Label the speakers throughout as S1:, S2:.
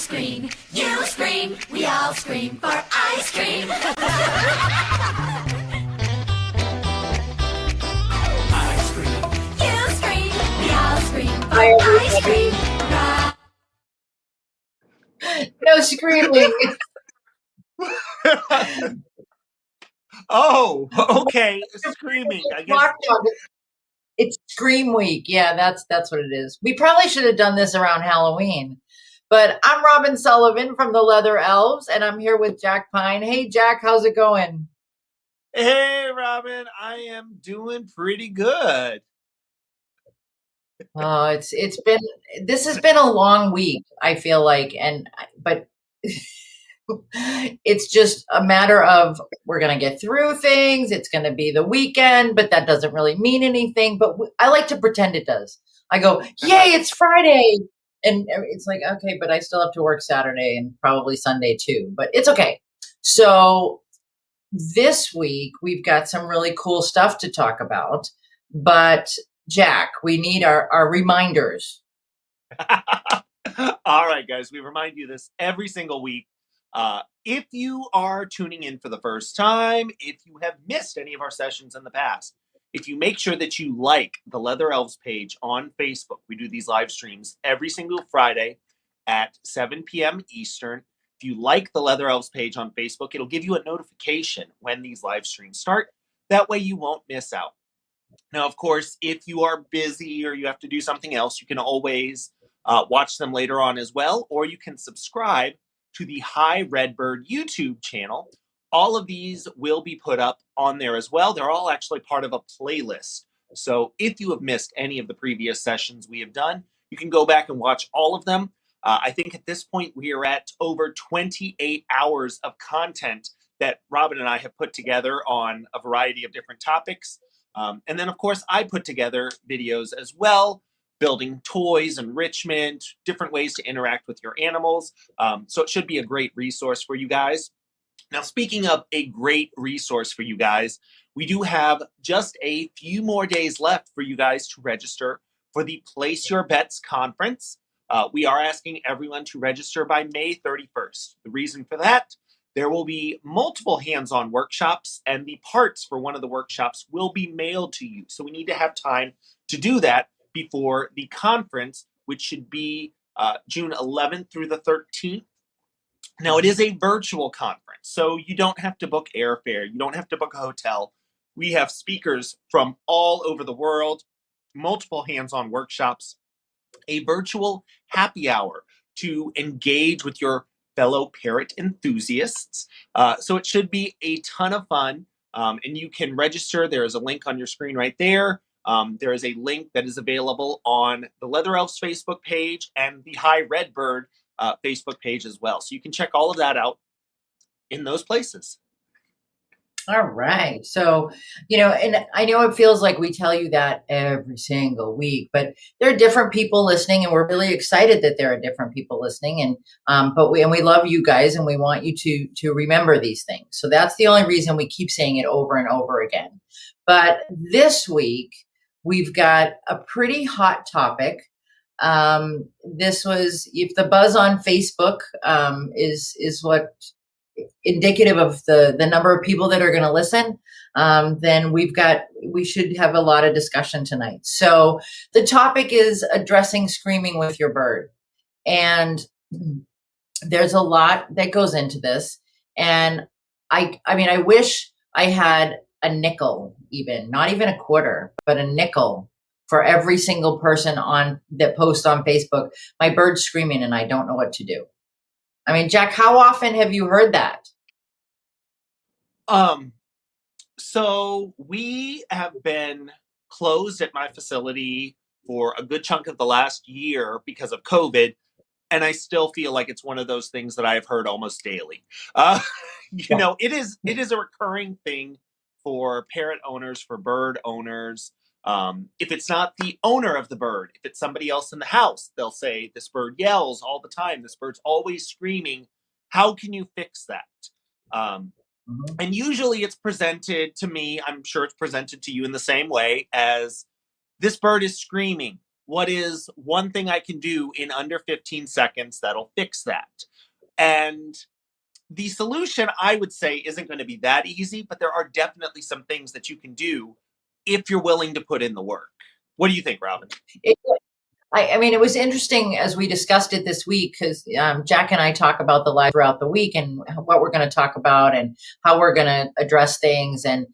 S1: scream, you scream, we all scream for ice cream. Ice cream, you scream, we all scream for ice cream.
S2: No screaming.
S3: Oh, okay. Screaming. I guess.
S2: It's Scream Week. Yeah, that's what it is. We probably should have done this around Halloween. But I'm Robin Sullivan from the Leather Elves, and I'm here with Jack Pine. Hey, Jack, how's it going?
S3: Hey, Robin. I am doing pretty good.
S2: Oh, this has been a long week, I feel like, but it's just a matter of we're going to get through things. It's going to be the weekend, but that doesn't really mean anything. But I like to pretend it does. I go, yay, it's Friday. And it's like, okay, but I still have to work Saturday and probably Sunday too, but it's okay. So this week we've got some really cool stuff to talk about, but Jack, we need our reminders.
S3: All right, guys, we remind you this every single week. If you are tuning in for the first time, if you have missed any of our sessions in the past, if you make sure that you like the Leather Elves page on Facebook, we do these live streams every single Friday at 7 p.m. Eastern. If you like the Leather Elves page on Facebook, it'll give you a notification when these live streams start. That way you won't miss out. Now, of course, if you are busy or you have to do something else, you can always watch them later on as well, or you can subscribe to the Hi Redbird YouTube channel. All of these will be put up on there as well. They're all actually part of a playlist. So if you have missed any of the previous sessions we have done, you can go back and watch all of them. I think at this point we are at over 28 hours of content that Robin and I have put together on a variety of different topics. And then, of course, I put together videos as well, building toys, enrichment, different ways to interact with your animals. So it should be a great resource for you guys. Now, speaking of a great resource for you guys, we do have just a few more days left for you guys to register for the Place Your Bets conference. We are asking everyone to register by May 31st. The reason for that, there will be multiple hands-on workshops, and the parts for one of the workshops will be mailed to you. So we need to have time to do that before the conference, which should be June 11th through the 13th. Now, it is a virtual conference, so you don't have to book airfare. You don't have to book a hotel. We have speakers from all over the world, multiple hands-on workshops, a virtual happy hour to engage with your fellow parrot enthusiasts. So it should be a ton of fun, and you can register. There is a link on your screen right there. There is a link that is available on the Leather Elves Facebook page and the Hi Redbird Facebook page as well. So you can check all of that out in those places.
S2: All right. So, and I know it feels like we tell you that every single week, but there are different people listening, and we're really excited that there are different people listening. And we love you guys, and we want you to remember these things. So that's the only reason we keep saying it over and over again. But this week we've got a pretty hot topic. This was, if the buzz on Facebook is what indicative of the number of people that are going to listen, then we should have a lot of discussion tonight. So the topic is addressing screaming with your bird. And there's a lot that goes into this. And I wish I had a nickel, not even a quarter, but a nickel for every single person that posts on Facebook, my bird's screaming and I don't know what to do. I mean, Jack, how often have you heard that?
S3: So we have been closed at my facility for a good chunk of the last year because of COVID. And I still feel like it's one of those things that I've heard almost daily. It is a recurring thing for parrot owners, for bird owners. If it's not the owner of the bird, if it's somebody else in the house, they'll say, this bird yells all the time. This bird's always screaming. How can you fix that? And usually it's presented to me, I'm sure it's presented to you in the same way as, this bird is screaming. What is one thing I can do in under 15 seconds that'll fix that? And the solution, I would say, isn't going to be that easy, but there are definitely some things that you can do if you're willing to put in the work. What do you think, Robin?
S2: I mean, it was interesting as we discussed it this week because Jack and I talk about the live throughout the week and what we're going to talk about and how we're going to address things. And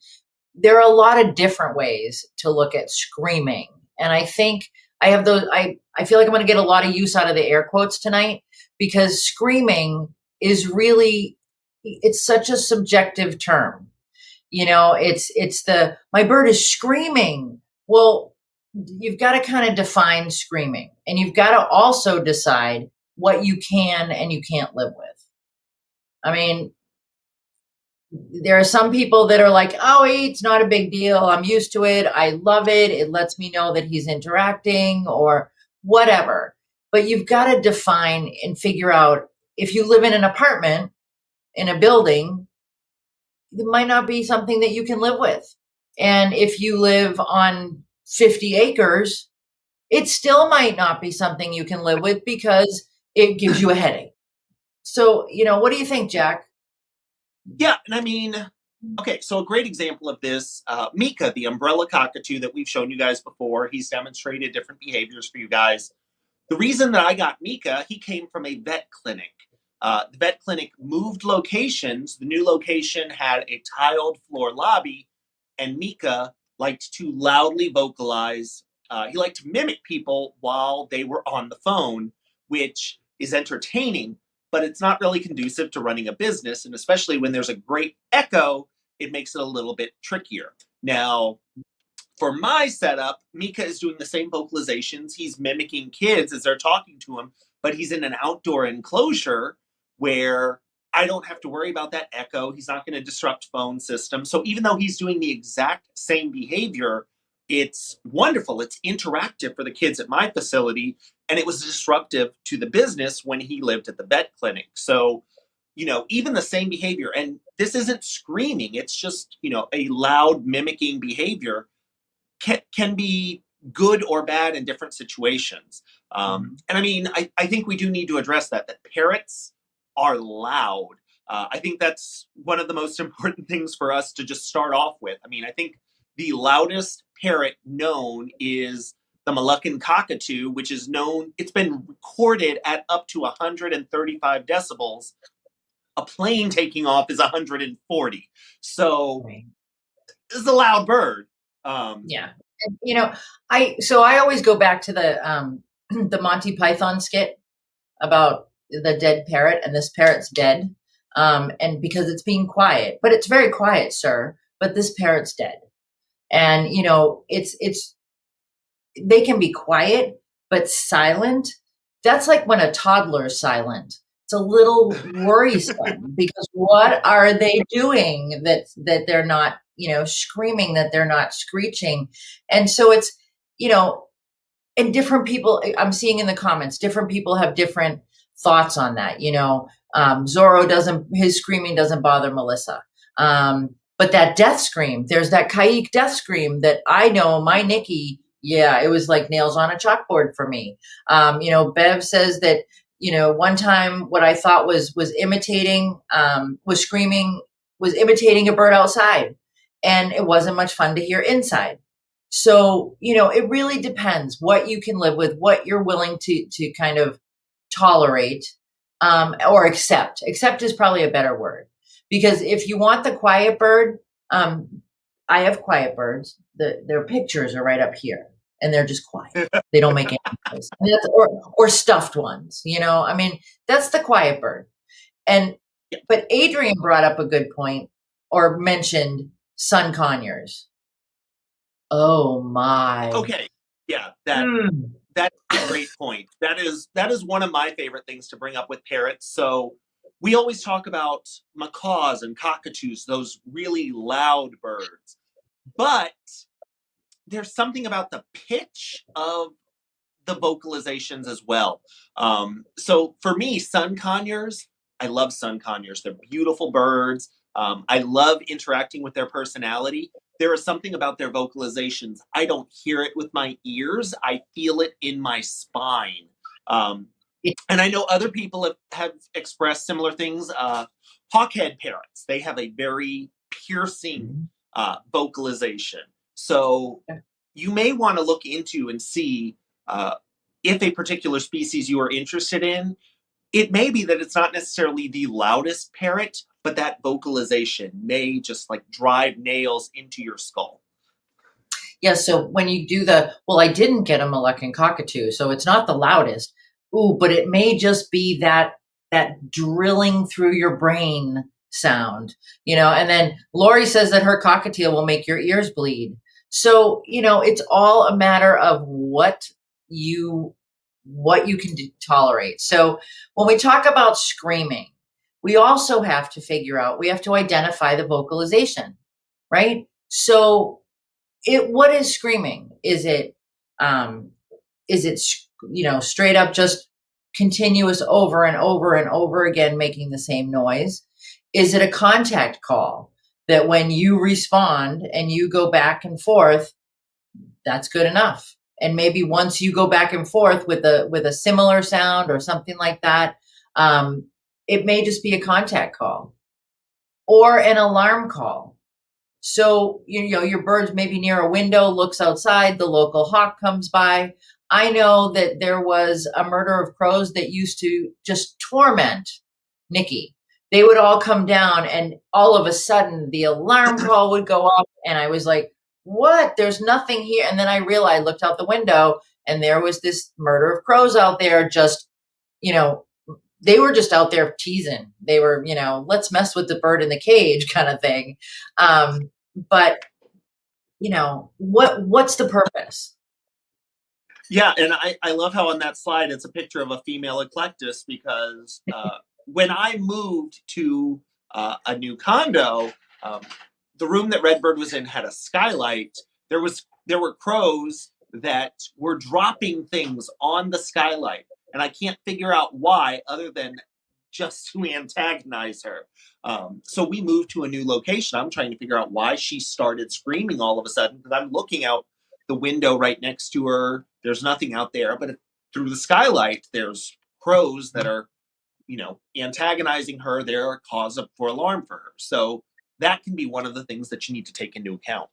S2: there are a lot of different ways to look at screaming. And I think I have those, I feel like I'm going to get a lot of use out of the air quotes tonight because screaming is really, it's such a subjective term. You know, it's my bird is screaming. Well, you've got to kind of define screaming and you've got to also decide what you can and you can't live with. I mean, there are some people that are like, oh, it's not a big deal. I'm used to it. I love it. It lets me know that he's interacting or whatever. But you've got to define and figure out if you live in an apartment in a building, it might not be something that you can live with. And if you live on 50 acres, it still might not be something you can live with because it gives you a headache. So, you know, what do you think, Jack?
S3: Yeah, and I mean, okay, so a great example of this, Mika, the umbrella cockatoo that we've shown you guys before, he's demonstrated different behaviors for you guys. The reason that I got Mika, he came from a vet clinic. The vet clinic moved locations. The new location had a tiled floor lobby, and Mika liked to loudly vocalize. He liked to mimic people while they were on the phone, which is entertaining, but it's not really conducive to running a business. And especially when there's a great echo, it makes it a little bit trickier. Now, for my setup, Mika is doing the same vocalizations. He's mimicking kids as they're talking to him, but he's in an outdoor enclosure where I don't have to worry about that echo. He's not going to disrupt phone system. So even though he's doing the exact same behavior, it's wonderful. It's interactive for the kids at my facility, and it was disruptive to the business when he lived at the vet clinic. So, you know, even the same behavior, and this isn't screaming, it's just, you know, a loud mimicking behavior can be good or bad in different situations. And I mean, I think we do need to address that parrots are loud. I think that's one of the most important things for us to just start off with. I mean, I think the loudest parrot known is the Moluccan cockatoo, which is known, it's been recorded at up to 135 decibels. A plane taking off is 140. So this is a loud bird.
S2: Yeah. And, you know, I always go back to the Monty Python skit about the dead parrot, and this parrot's dead. And because it's being quiet, but it's very quiet, sir, but this parrot's dead. And, you know, they can be quiet, but silent. That's like when a toddler is silent. It's a little worrisome because what are they doing that they're not, you know, screaming, that they're not screeching. And so it's, you know, and different people, I'm seeing in the comments, different people have different thoughts on that. You know, Zorro his screaming doesn't bother Melissa. But that death scream, there's that Kaik death scream that I know my Nikki, yeah, it was like nails on a chalkboard for me. You know, Bev says that, you know, one time what I thought was imitating, was imitating a bird outside, and it wasn't much fun to hear inside. So, you know, it really depends what you can live with, what you're willing to kind of tolerate, or accept. Accept is probably a better word. Because if you want the quiet bird, I have quiet birds. Their pictures are right up here, and they're just quiet. They don't make any noise. And or stuffed ones, you know. I mean, that's the quiet bird. But Adrian brought up a good point, or mentioned sun conures. Oh my.
S3: Okay, yeah, that's a great point. That is one of my favorite things to bring up with parrots. So we always talk about macaws and cockatoos, those really loud birds. But there's something about the pitch of the vocalizations as well. So for me, sun conures, I love sun conures. They're beautiful birds. I love interacting with their personality. there is something about their vocalizations. I don't hear it with my ears. I feel it in my spine. And I know other people have expressed similar things. Hawkhead parrots, they have a very piercing vocalization. So you may want to look into and see if a particular species you are interested in, it may be that it's not necessarily the loudest parrot, but that vocalization may just like drive nails into your skull.
S2: Yeah, so when you do well, I didn't get a Moluccan cockatoo, so it's not the loudest. Ooh, but it may just be that drilling through your brain sound, and then Lori says that her cockatiel will make your ears bleed. So, it's all a matter of what you can tolerate. So when we talk about screaming, we also have to we have to identify the vocalization, right? So what is screaming? Is it straight up just continuous over and over and over again, making the same noise? Is it a contact call that when you respond and you go back and forth, that's good enough? And maybe once you go back and forth with a similar sound or something like that, it may just be a contact call or an alarm call. So, your bird's maybe near a window, looks outside, the local hawk comes by. I know that there was a murder of crows that used to just torment Nikki. They would all come down and all of a sudden the alarm call would go off and I was like, what? There's nothing here. And then I realized, looked out the window and there was this murder of crows out there. Just, they were just out there teasing. They were, let's mess with the bird in the cage kind of thing. But what's the purpose?
S3: Yeah. And I love how on that slide, it's a picture of a female eclectus because when I moved to a new condo, the room that Redbird was in had a skylight. There were crows that were dropping things on the skylight. And I can't figure out why other than just to antagonize her. So we moved to a new location. I'm trying to figure out why she started screaming all of a sudden because I'm looking out the window right next to her. There's nothing out there, but through the skylight, there's crows that are, antagonizing her. They're a cause for alarm for her. So that can be one of the things that you need to take into account.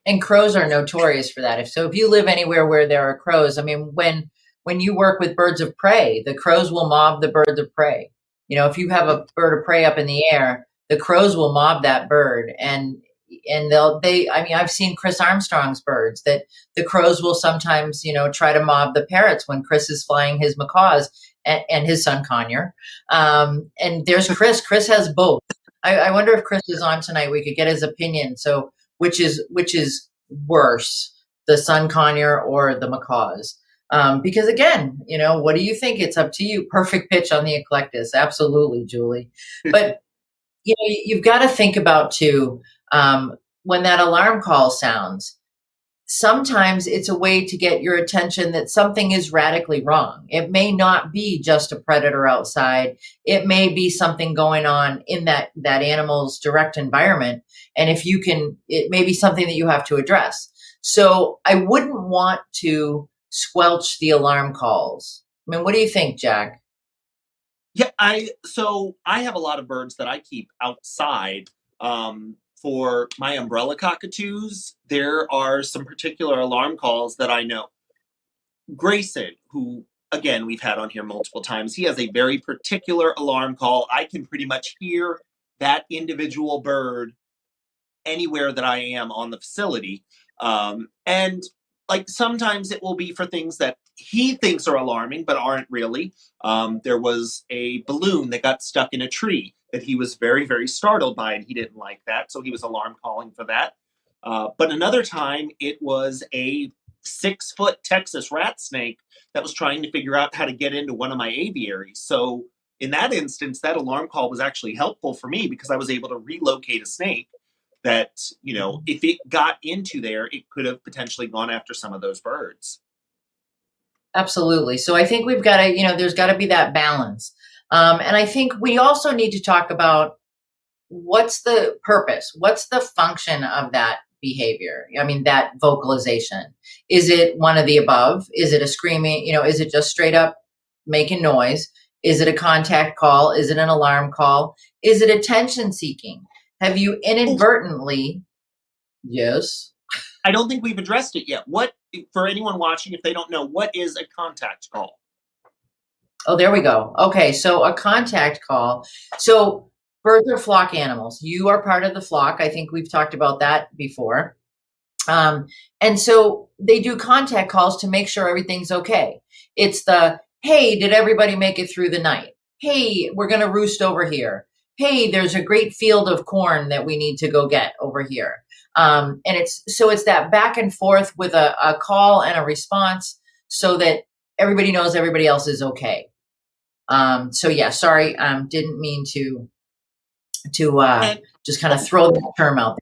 S2: And crows are notorious for that. If you live anywhere where there are crows, I mean, when you work with birds of prey, the crows will mob the birds of prey. If you have a bird of prey up in the air, the crows will mob that bird. And I've seen Chris Armstrong's birds that the crows will sometimes, try to mob the parrots when Chris is flying his macaws and his son Conyer. And there's Chris. Chris has both. I wonder if Chris is on tonight. We could get his opinion. So which is worse, the sun conure or the macaws? Because again, what do you think? It's up to you. Perfect pitch on the eclectus. Absolutely, Julie. But you've got to think about too, when that alarm call sounds, sometimes it's a way to get your attention that something is radically wrong. It may not be just a predator outside. It may be something going on in that animal's direct environment. And it may be something that you have to address. So I wouldn't want to squelch the alarm calls. I mean, what do you think, Jack?
S3: Yeah, I have a lot of birds that I keep outside. For my umbrella cockatoos, there are some particular alarm calls that I know. Grayson, who, again, we've had on here multiple times, he has a very particular alarm call. I can pretty much hear that individual bird anywhere that I am on the facility. And like sometimes it will be for things that he thinks are alarming, but aren't really. There was a balloon that got stuck in a tree that he was very, very startled by, and he didn't like that. So he was alarm calling for that. But another time it was a 6-foot Texas rat snake that was trying to figure out how to get into one of my aviaries. So in that instance, that alarm call was actually helpful for me because I was able to relocate a snake that, if it got into there, it could have potentially gone after some of those birds.
S2: Absolutely. So I think we've got to, there's got to be that balance. And I think we also need to talk about what's the purpose? What's the function of that behavior? I mean, that vocalization. Is it one of the above? Is it a screaming? Is it just straight up making noise? Is it a contact call? Is it an alarm call? Is it attention seeking? Have you inadvertently? Yes.
S3: I don't think we've addressed it yet. What, for anyone watching, if they don't know, what is a contact call?
S2: Oh, there we go. Okay, so a contact call. So birds are flock animals. You are part of the flock. I think we've talked about that before. And so they do contact calls to make sure everything's okay. It's the, hey, did everybody make it through the night? Hey, we're going to roost over here. Hey, there's a great field of corn that we need to go get over here. And it's that back and forth with a call and a response so that everybody knows everybody else is okay. So yeah, sorry, didn't mean to just kind of throw that term out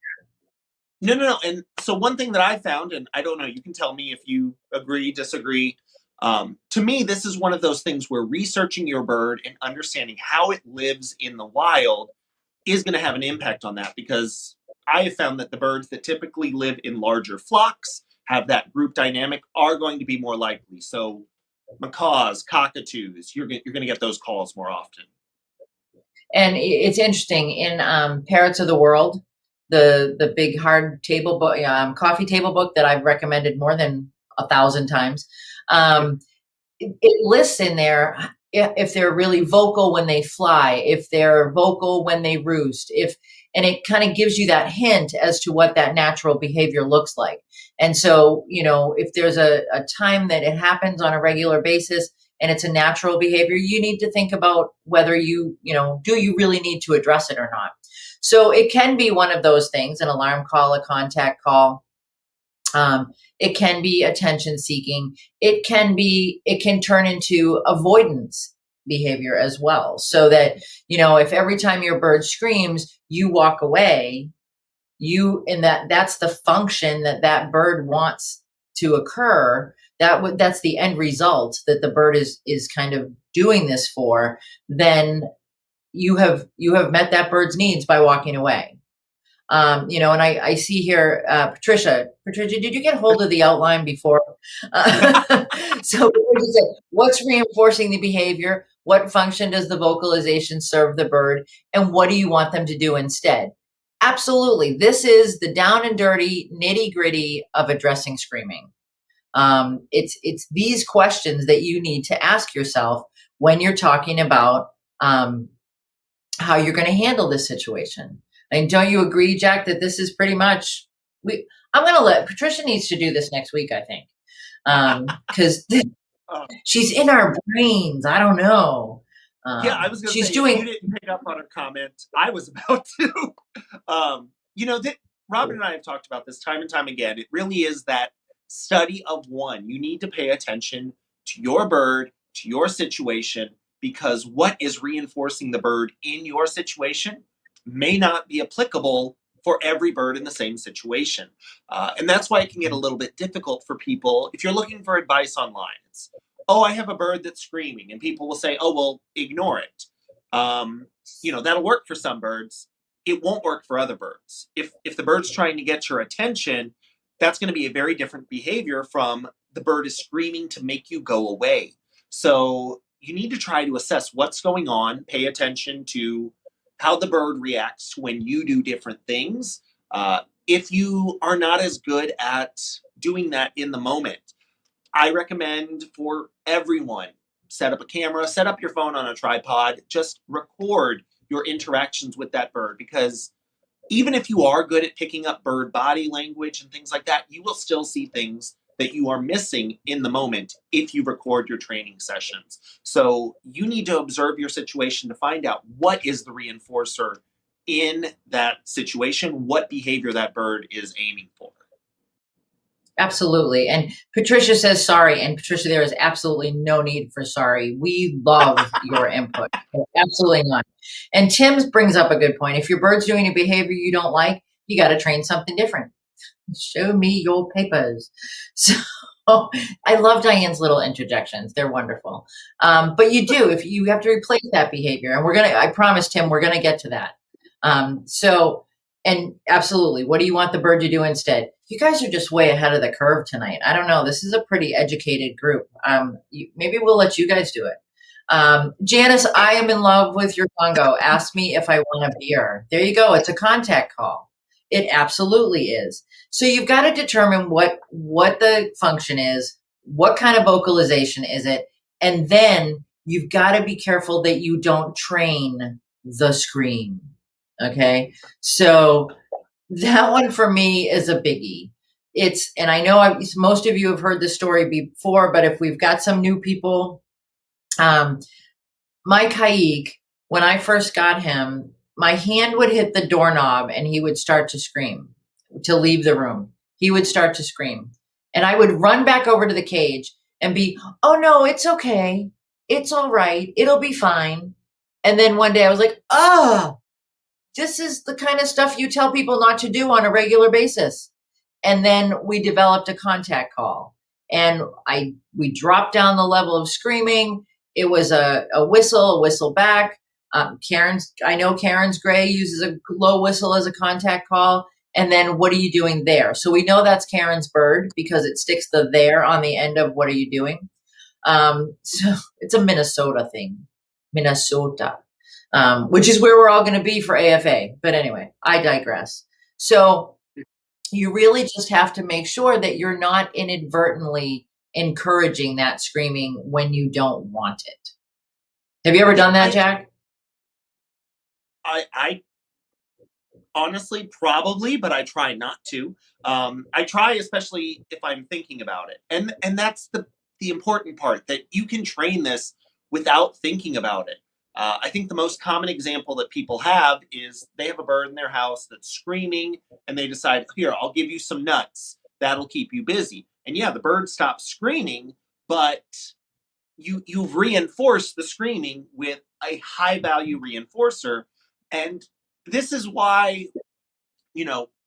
S2: there.
S3: No. And so one thing that I found, and I don't know, you can tell me if you agree, disagree. To me, this is one of those things where researching your bird and understanding how it lives in the wild is going to have an impact on that, because I have found that the birds that typically live in larger flocks, have that group dynamic, are going to be more likely. So macaws, cockatoos, you're going to get those calls more often.
S2: And it's interesting in Parrots of the World, the big hard table book, coffee table book that I've recommended more than 1,000 times. It lists in there if they're really vocal when they fly, if they're vocal when they roost, and it kind of gives you that hint as to what that natural behavior looks like. And so, if there's a time that it happens on a regular basis and it's a natural behavior, you need to think about whether do you really need to address it or not? So it can be one of those things, an alarm call, a contact call. It can be attention seeking. It can turn into avoidance behavior as well. So that, if every time your bird screams, you walk away, that's the function that bird wants to occur. That's the end result that the bird is kind of doing this for. Then you have met that bird's needs by walking away. And I see here, Patricia, did you get hold of the outline before? So what's reinforcing the behavior? What function does the vocalization serve the bird? And what do you want them to do instead? Absolutely. This is the down and dirty nitty gritty of addressing screaming. It's these questions that you need to ask yourself when you're talking about how you're going to handle this situation. And don't you agree, Jack, that this is pretty much, I'm going to let, Patricia needs to do this next week, I think. Because she's in our brains. I don't know.
S3: Yeah, I was going to say,
S2: doing.
S3: You didn't pick up on her comment. I was about to. Robin and I have talked about this time and time again. It really is that study of one. You need to pay attention to your bird, to your situation, because what is reinforcing the bird in your situation may not be applicable for every bird in the same situation. And that's why it can get a little bit difficult for people. If you're looking for advice online, it's, I have a bird that's screaming, and people will say, well, ignore it. That'll work for some birds. It won't work for other birds. If the bird's trying to get your attention, that's going to be a very different behavior from the bird is screaming to make you go away. So you need to try to assess what's going on, pay attention to how the bird reacts when you do different things. If you are not as good at doing that in the moment, I recommend for everyone, set up a camera, set up your phone on a tripod, just record your interactions with that bird, because even if you are good at picking up bird body language and things like that, you will still see things that you are missing in the moment if you record your training sessions. So you need to observe your situation to find out what is the reinforcer in that situation, what behavior that bird is aiming for.
S2: Absolutely. And Patricia says sorry. And Patricia, there is absolutely no need for sorry. We love your input. Absolutely not. And Tim brings up a good point. If your bird's doing a behavior you don't like, you got to train something different. Show me your papers. So I love Diane's little interjections. They're wonderful. But you have to replace that behavior. And I promised Tim, we're going to get to that. And absolutely, what do you want the bird to do instead? You guys are just way ahead of the curve tonight. I don't know. This is a pretty educated group. Maybe we'll let you guys do it. Janice, I am in love with your Congo. Ask me if I want a beer. There you go. It's a contact call. It absolutely is. So you've got to determine what the function is, what kind of vocalization is it, and then you've got to be careful that you don't train the scream. Okay, so that one for me is a biggie. And I know most of you have heard this story before, but if we've got some new people, my Kaik, when I first got him, my hand would hit the doorknob and he would start to scream to leave the room. He would start to scream. And I would run back over to the cage and be, oh no, it's okay. It's all right. It'll be fine. And then one day I was like, this is the kind of stuff you tell people not to do on a regular basis. And then we developed a contact call. And we dropped down the level of screaming. It was a whistle back. I know Karen's Gray uses a low whistle as a contact call. And then what are you doing there? So we know that's Karen's bird because it sticks the there on the end of what are you doing? So it's a Minnesota thing, Minnesota, which is where we're all going to be for AFA. But anyway, I digress. So you really just have to make sure that you're not inadvertently encouraging that screaming when you don't want it. Have you ever done that, Jack?
S3: I honestly probably, but I try not to. I try, especially if I'm thinking about it. And that's the important part, that you can train this without thinking about it. I think the most common example that people have is they have a bird in their house that's screaming and they decide, here, I'll give you some nuts. That'll keep you busy. And yeah, the bird stops screaming, but you've reinforced the screaming with a high value reinforcer. And this is why,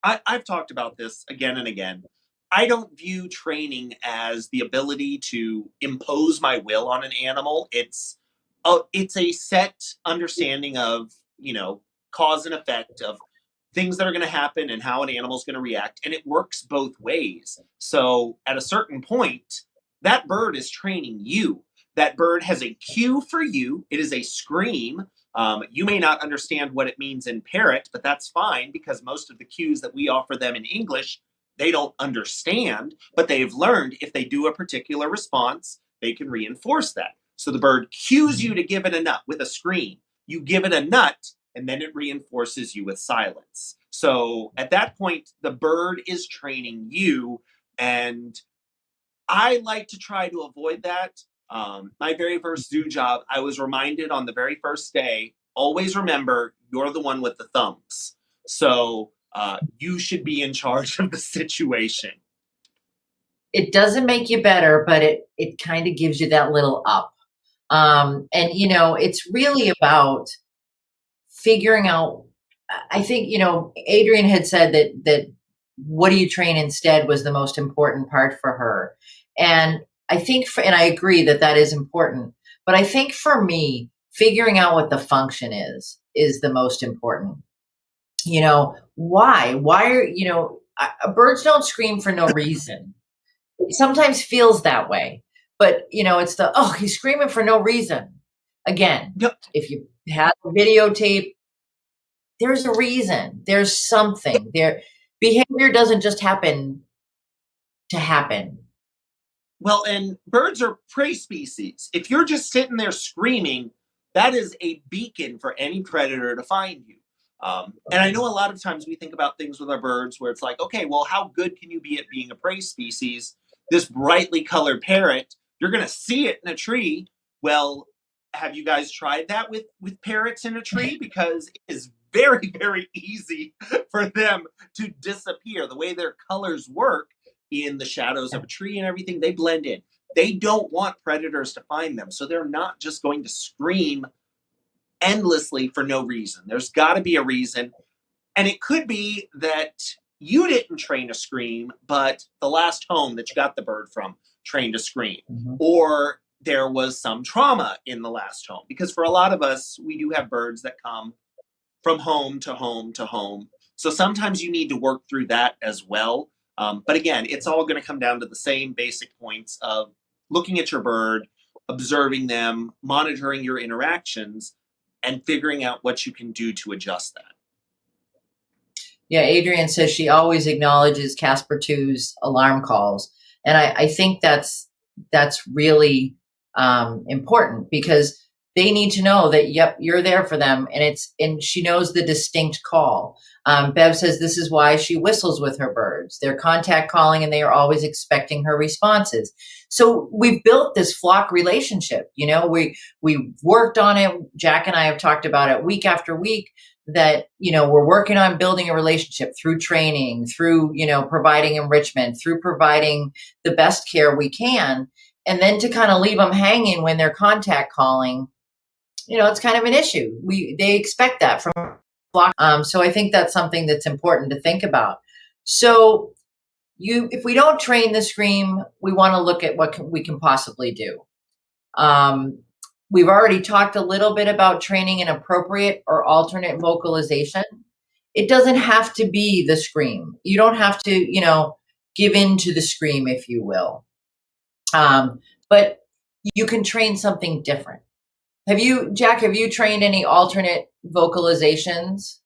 S3: I've talked about this again and again. I don't view training as the ability to impose my will on an animal. It's a set understanding of, cause and effect of things that are going to happen and how an animal's going to react. And it works both ways. So at a certain point, that bird is training you. That bird has a cue for you. It is a scream. You may not understand what it means in parrot, but that's fine because most of the cues that we offer them in English, they don't understand, but they've learned if they do a particular response, they can reinforce that. So the bird cues you to give it a nut with a scream. You give it a nut, and then it reinforces you with silence. So at that point, the bird is training you, and I like to try to avoid that. My very first zoo job, I was reminded on the very first day, always remember, you're the one with the thumbs. So you should be in charge of the situation.
S2: It doesn't make you better, but it kind of gives you that little up. And it's really about figuring out, I think, Adrian had said that what do you train instead was the most important part for her. And I think, and I agree that is important, but I think for me, figuring out what the function is the most important. Why are, birds don't scream for no reason. It sometimes feels that way, but it's he's screaming for no reason. Again, yep. If you have a videotape, there's a reason, there's something there. Behavior doesn't just happen to happen.
S3: Well, and birds are prey species. If you're just sitting there screaming, that is a beacon for any predator to find you. And I know a lot of times we think about things with our birds where it's like, okay, well, how good can you be at being a prey species? This brightly colored parrot, you're going to see it in a tree. Well, have you guys tried that with parrots in a tree? Because it is very, very easy for them to disappear. The way their colors work in the shadows of a tree and everything, they blend in. They don't want predators to find them. So they're not just going to scream endlessly for no reason. There's got to be a reason. And it could be that you didn't train a scream, but the last home that you got the bird from trained a scream. Mm-hmm. Or there was some trauma in the last home. Because for a lot of us, we do have birds that come from home to home to home. So sometimes you need to work through that as well. But again, it's all going to come down to the same basic points of looking at your bird, observing them, monitoring your interactions, and figuring out what you can do to adjust that.
S2: Yeah, Adrienne says she always acknowledges Casper 2's alarm calls. And I think that's really important, because they need to know that, yep, you're there for them, and she knows the distinct call. Bev says this is why she whistles with her birds. They're contact calling, and they are always expecting her responses. So we've built this flock relationship. You know, we worked on it. Jack and I have talked about it week after week, that, you know, we're working on building a relationship through training, through, you know, providing enrichment, through providing the best care we can. And then to kind of leave them hanging when they're contact calling, you know, it's kind of an issue. They expect that from flock. So I think that's something that's important to think about. So if we don't train the scream, we want to look at what we can possibly do. We've already talked a little bit about training an appropriate or alternate vocalization. It doesn't have to be the scream. You don't have to, you know, give in to the scream, if you will. But you can train something different. Jack, have you trained any alternate vocalizations?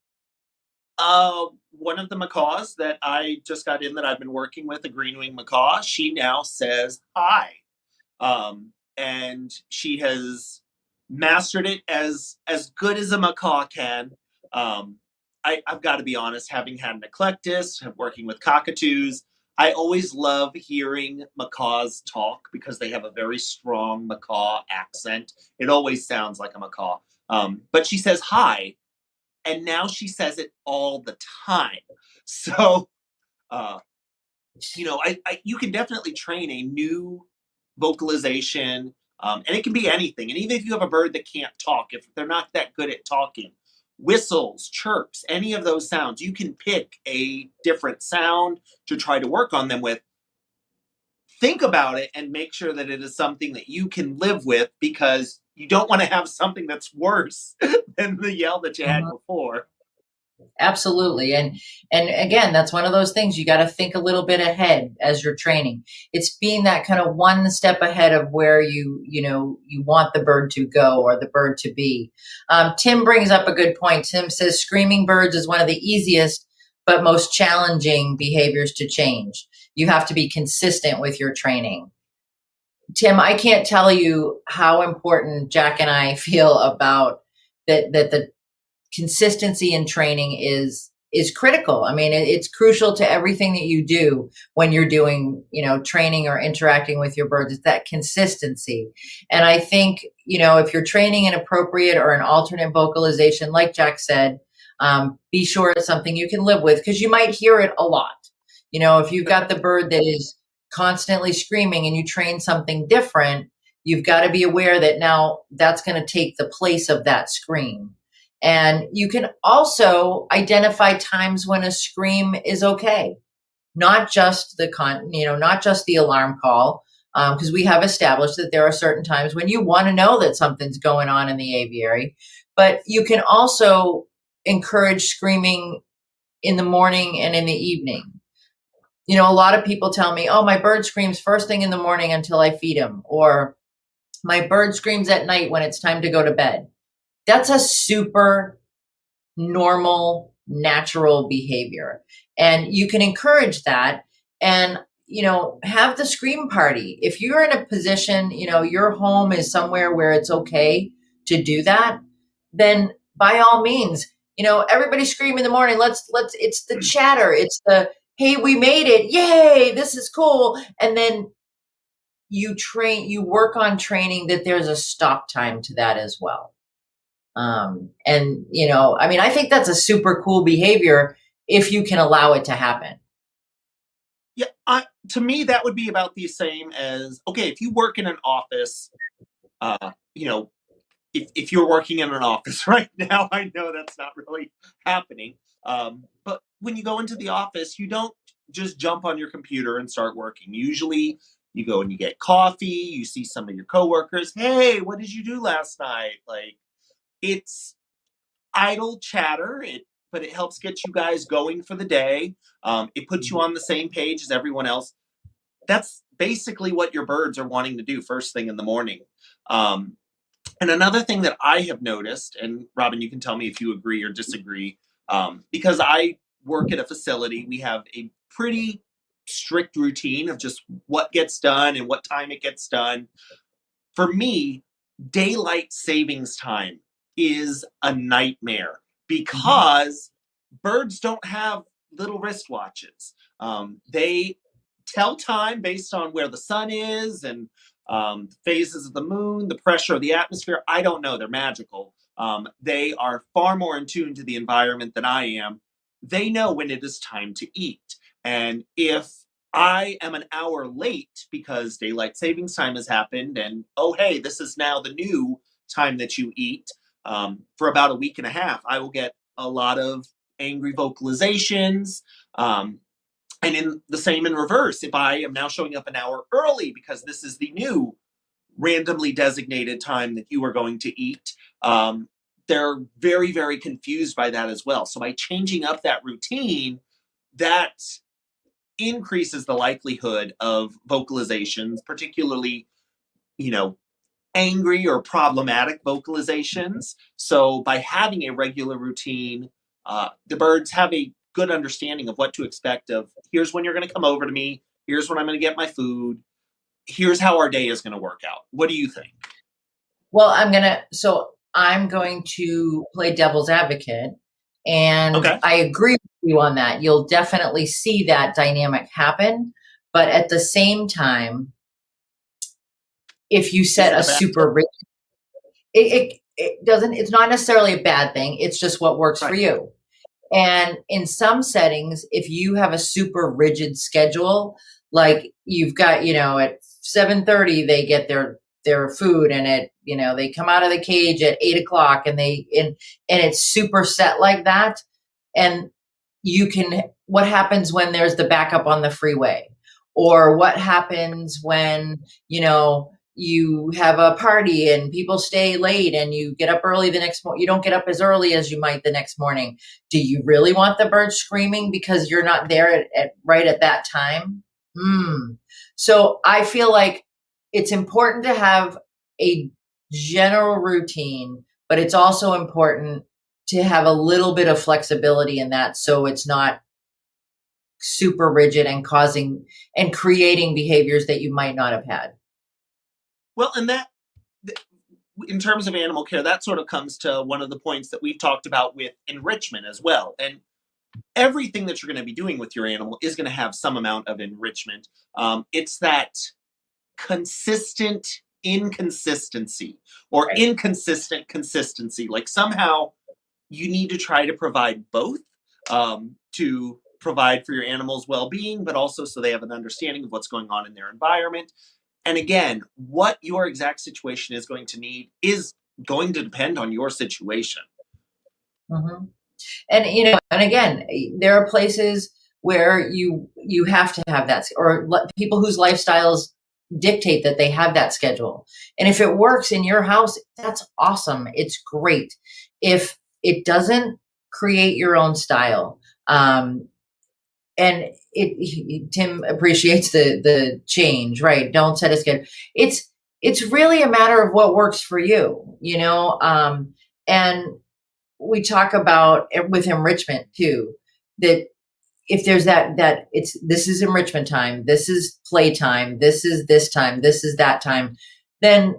S3: One of the macaws that I just got in that I've been working with, a green-winged macaw, she now says hi. And she has mastered it as good as a macaw can. I've got to be honest, having had an eclectus, working with cockatoos, I always love hearing macaws talk because they have a very strong macaw accent. It always sounds like a macaw. But she says hi, and now she says it all the time. So, you know, you can definitely train a new vocalization, and it can be anything. And even if you have a bird that can't talk, if they're not that good at talking, whistles, chirps, any of those sounds, you can pick a different sound to try to work on them with. Think about it and make sure that it is something that you can live with, because you don't want to have something that's worse than the yell that you had before.
S2: Absolutely. And again, that's one of those things you got to think a little bit ahead as you're training. It's being that kind of one step ahead of where you want the bird to go or the bird to be. Tim brings up a good point. Tim says screaming birds is one of the easiest but most challenging behaviors to change. You have to be consistent with your training. Tim, I can't tell you how important Jack and I feel about that the consistency in training is critical. I mean, it's crucial to everything that you do when you're doing, you know, training or interacting with your birds. It's that consistency. And I think, you know, if you're training an appropriate or an alternate vocalization, like Jack said, be sure it's something you can live with, because you might hear it a lot. You know, if you've got the bird that is constantly screaming and you train something different, you've got to be aware that now that's going to take the place of that scream. And you can also identify times when a scream is okay, not just not just the alarm call, because we have established that there are certain times when you want to know that something's going on in the aviary, but you can also encourage screaming in the morning and in the evening. You know, a lot of people tell me, oh, my bird screams first thing in the morning until I feed him, or my bird screams at night when it's time to go to bed. That's a super normal, natural behavior. And you can encourage that and, you know, have the scream party. If you're in a position, you know, your home is somewhere where it's okay to do that, then by all means, you know, everybody scream in the morning. It's the chatter. It's the, hey, we made it. Yay, this is cool. And then you work on training that there's a stop time to that as well. And, you know, I mean, I think that's a super cool behavior if you can allow it to happen.
S3: Yeah. To me, that would be about the same as, okay, if you work in an office, you know, if you're working in an office right now, I know that's not really happening. But when you go into the office, you don't just jump on your computer and start working. Usually you go and you get coffee, you see some of your coworkers. Hey, what did you do last night? Like, it's idle chatter. But it helps get you guys going for the day. It puts you on the same page as everyone else. That's basically what your birds are wanting to do first thing in the morning. And another thing that I have noticed, and Robin, you can tell me if you agree or disagree, because I work at a facility, we have a pretty strict routine of just what gets done and what time it gets done. For me, daylight savings time is a nightmare because birds don't have little wristwatches. They tell time based on where the sun is and phases of the moon, the pressure of the atmosphere. I don't know. They're magical. They are far more in tune to the environment than I am. They know when it is time to eat. And if I am an hour late because daylight savings time has happened, and oh, hey, this is now the new time that you eat, for about a week and a half, I will get a lot of angry vocalizations. And in the same in reverse, if I am now showing up an hour early because this is the new randomly designated time that you are going to eat, they're very, very confused by that as well. So by changing up that routine, that increases the likelihood of vocalizations, particularly, angry or problematic vocalizations. So by having a regular routine, the birds have a good understanding of what to expect of here's when you're going to come over to me, here's when I'm going to get my food, here's how our day is going to work out. What do you think?
S2: Well, I'm going to play devil's advocate, and
S3: Okay.
S2: I agree with you on that. You'll definitely see that dynamic happen, but at the same time, if you set a super rigid, it doesn't, it's not necessarily a bad thing. It's just what works for you. And in some settings, if you have a super rigid schedule, like you've got, at 7:30, they get their food, and they come out of the cage at 8:00, and and it's super set like that. And what happens when there's the backup on the freeway, or what happens when, you have a party and people stay late and you get up early the next morning. You don't get up as early as you might the next morning. Do you really want the birds screaming because you're not there right at that time? So I feel like it's important to have a general routine, but it's also important to have a little bit of flexibility in that, so it's not super rigid and creating behaviors that you might not have had.
S3: Well, and that, in terms of animal care, that sort of comes to one of the points that we've talked about with enrichment as well. And everything that you're going to be doing with your animal is going to have some amount of enrichment. It's that consistent inconsistency, or inconsistent consistency. Like somehow you need to try to provide both, to provide for your animal's well-being, but also so they have an understanding of what's going on in their environment. And again, what your exact situation is going to need is going to depend on your situation.
S2: Mm-hmm. And, and again, there are places where you have to have that, or people whose lifestyles dictate that they have that schedule. And if it works in your house, that's awesome. It's great. If it doesn't, create your own style. And Tim appreciates the change, right? Don't set a schedule. It's really a matter of what works for you, and we talk about with enrichment too, that if there's this is enrichment time, this is play time, this is this time, this is that time, then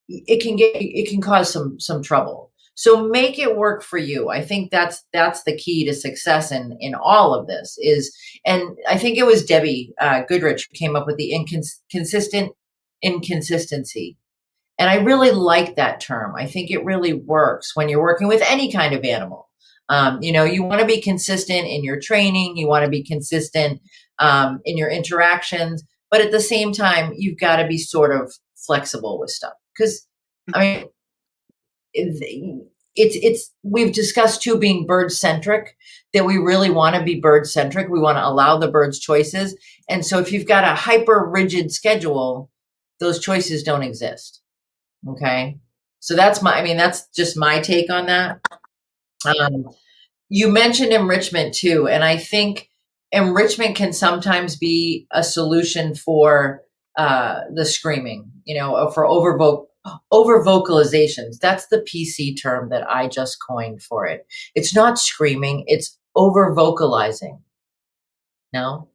S2: it can cause some trouble. So make it work for you. I think that's the key to success in all of this is, and I think it was Debbie Goodrich who came up with the consistent inconsistency. And I really like that term. I think it really works when you're working with any kind of animal. You want to be consistent in your training. You want to be consistent in your interactions. But at the same time, you've got to be sort of flexible with stuff. Because, we've discussed too being bird centric, that we really want to be bird centric. We want to allow the birds choices. And so if you've got a hyper rigid schedule, those choices don't exist. Okay. So that's just my take on that. Um, you mentioned enrichment too, and I think enrichment can sometimes be a solution for the screaming, or for over vocalizations. That's the PC term that I just coined for it. It's not screaming, it's over vocalizing. No?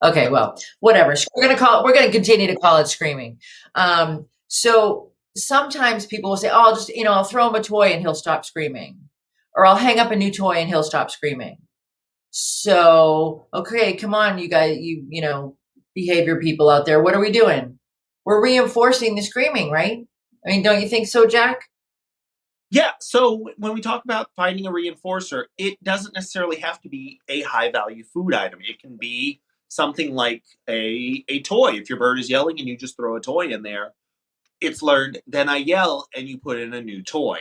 S2: Okay, well, whatever. We're gonna continue to call it screaming. So sometimes people will say, "Oh, I'll just, I'll throw him a toy and he'll stop screaming," or "I'll hang up a new toy and he'll stop screaming." So, okay, come on, you guys, behavior people out there, what are we doing? We're reinforcing the screaming, right? I mean, don't you think so, Jack?
S3: Yeah. So when we talk about finding a reinforcer, it doesn't necessarily have to be a high value food item. It can be something like a toy. If your bird is yelling and you just throw a toy in there, it's learned, then I yell and you put in a new toy.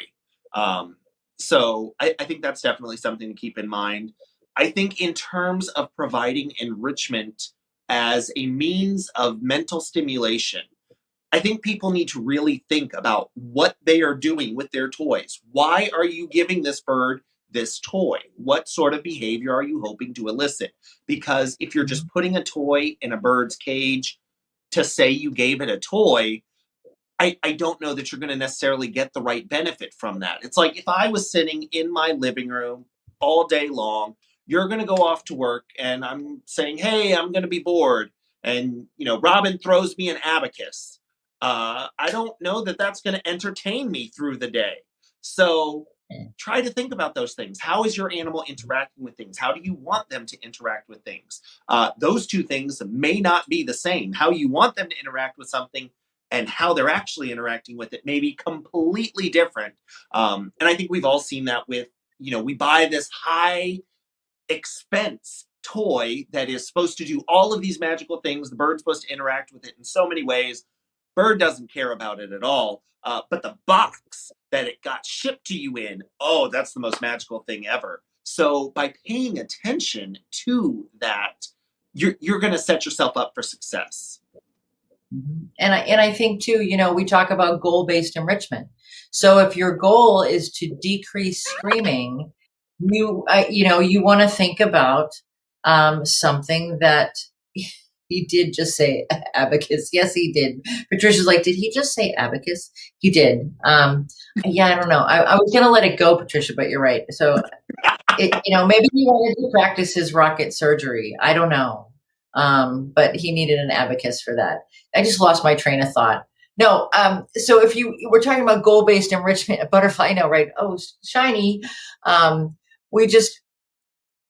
S3: So I think that's definitely something to keep in mind. I think in terms of providing enrichment as a means of mental stimulation, I think people need to really think about what they are doing with their toys. Why are you giving this bird this toy? What sort of behavior are you hoping to elicit? Because if you're just putting a toy in a bird's cage to say you gave it a toy, I don't know that you're going to necessarily get the right benefit from that. It's like if I was sitting in my living room all day long, you're going to go off to work and I'm saying, hey, I'm going to be bored. And, Robin throws me an abacus. I don't know that that's going to entertain me through the day. So try to think about those things. How is your animal interacting with things? How do you want them to interact with things? Those two things may not be the same. How you want them to interact with something and how they're actually interacting with it may be completely different. And I think we've all seen that with, we buy this high expense toy that is supposed to do all of these magical things. The bird's supposed to interact with it in so many ways. Bird doesn't care about it at all. But the box that it got shipped to you in, oh, that's the most magical thing ever. So by paying attention to that, you're going to set yourself up for success.
S2: And I think too, we talk about goal-based enrichment. So if your goal is to decrease screaming, you want to think about something that he did just say abacus. Yes, he did. Patricia's like, did he just say abacus? He did. Yeah, I don't know. I was going to let it go, Patricia, but you're right. So, maybe he wanted to practice his rocket surgery. I don't know. But he needed an abacus for that. I just lost my train of thought. No, so if we're talking about goal-based enrichment, a butterfly, no, right? Oh, shiny.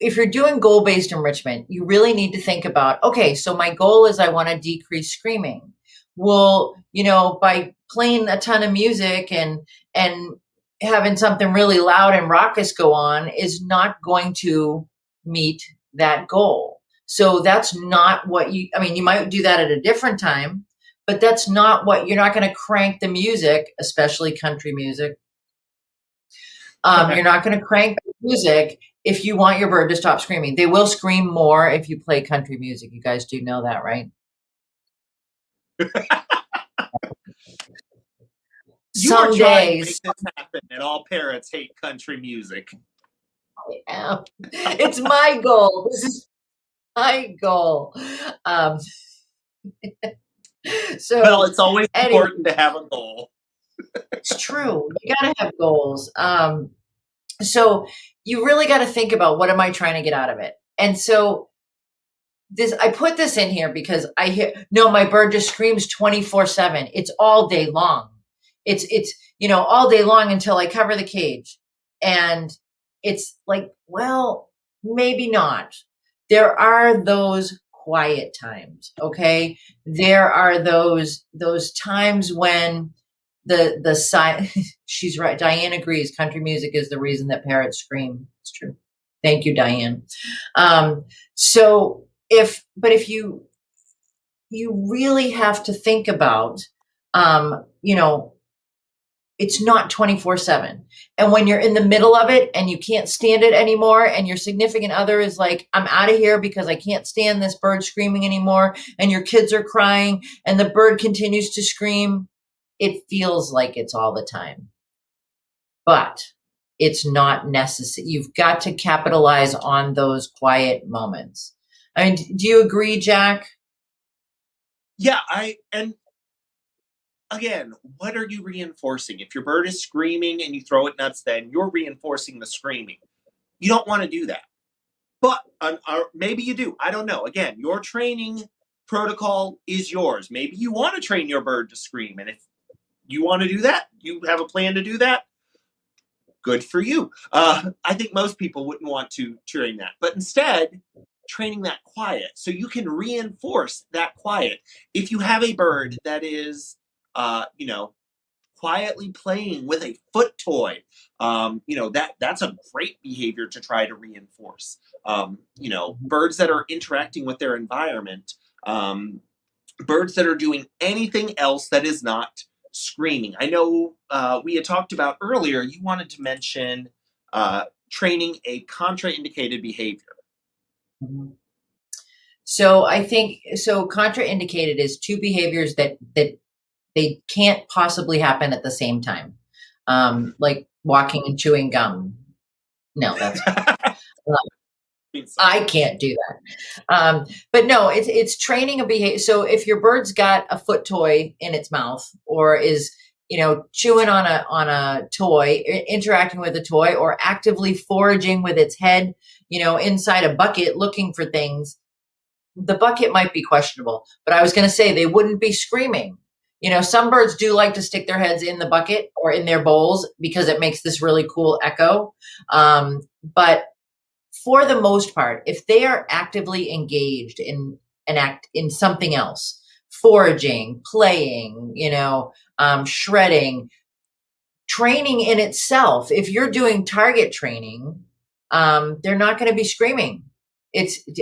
S2: If you're doing goal-based enrichment, you really need to think about, okay, so my goal is I want to decrease screaming. Well, by playing a ton of music and having something really loud and raucous go on is not going to meet that goal. So that's not what you might do that at a different time, but that's not you're not going to crank the music, especially country music. You're not going to crank the music if you want your bird to stop screaming. They will scream more if you play country music. You guys do know that, right?
S3: Some days. To make this happen, and all parrots hate country music.
S2: Yeah. It's my goal. This is my goal.
S3: Well, it's always important to have a goal.
S2: It's true. You got to have goals. So you really got to think about, what am I trying to get out of it? And so I put this in here because I hear, no, my bird just screams 24/7. It's all day long. It's all day long until I cover the cage. And it's like, well, maybe not. There are those quiet times. Okay. There are those times when the side, she's right. Diane agrees. Country music is the reason that parrots scream. It's true. Thank you, Diane. So if you really have to think about, it's not 24/7. And when you're in the middle of it and you can't stand it anymore, and your significant other is like, I'm out of here because I can't stand this bird screaming anymore, and your kids are crying and the bird continues to scream, it feels like it's all the time. But it's not necessary. You've got to capitalize on those quiet moments. I mean, do you agree, Jack?
S3: Yeah, and again, what are you reinforcing? If your bird is screaming and you throw it nuts, then you're reinforcing the screaming. You don't want to do that. But maybe you do. I don't know. Again, your training protocol is yours. Maybe you want to train your bird to scream. And if you want to do that, you have a plan to do that, good for you. I think most people wouldn't want to train that. But instead, training that quiet. So you can reinforce that quiet. If you have a bird that is, quietly playing with a foot toy, that's a great behavior to try to reinforce. Birds that are interacting with their environment, birds that are doing anything else that is not screaming. I know we had talked about earlier, you wanted to mention training a contraindicated behavior.
S2: Mhm. So I think contraindicated is two behaviors that they can't possibly happen at the same time, like walking and chewing gum. No, that's I can't do that. But no, it's training a behavior. So if your bird's got a foot toy in its mouth, or is chewing on a toy, interacting with a toy, or actively foraging with its head, inside a bucket looking for things, the bucket might be questionable. But I was going to say they wouldn't be screaming. Some birds do like to stick their heads in the bucket or in their bowls because it makes this really cool echo. But for the most part, if they are actively engaged in something else, foraging, playing, shredding, training in itself, if you're doing target training, they're not going to be screaming.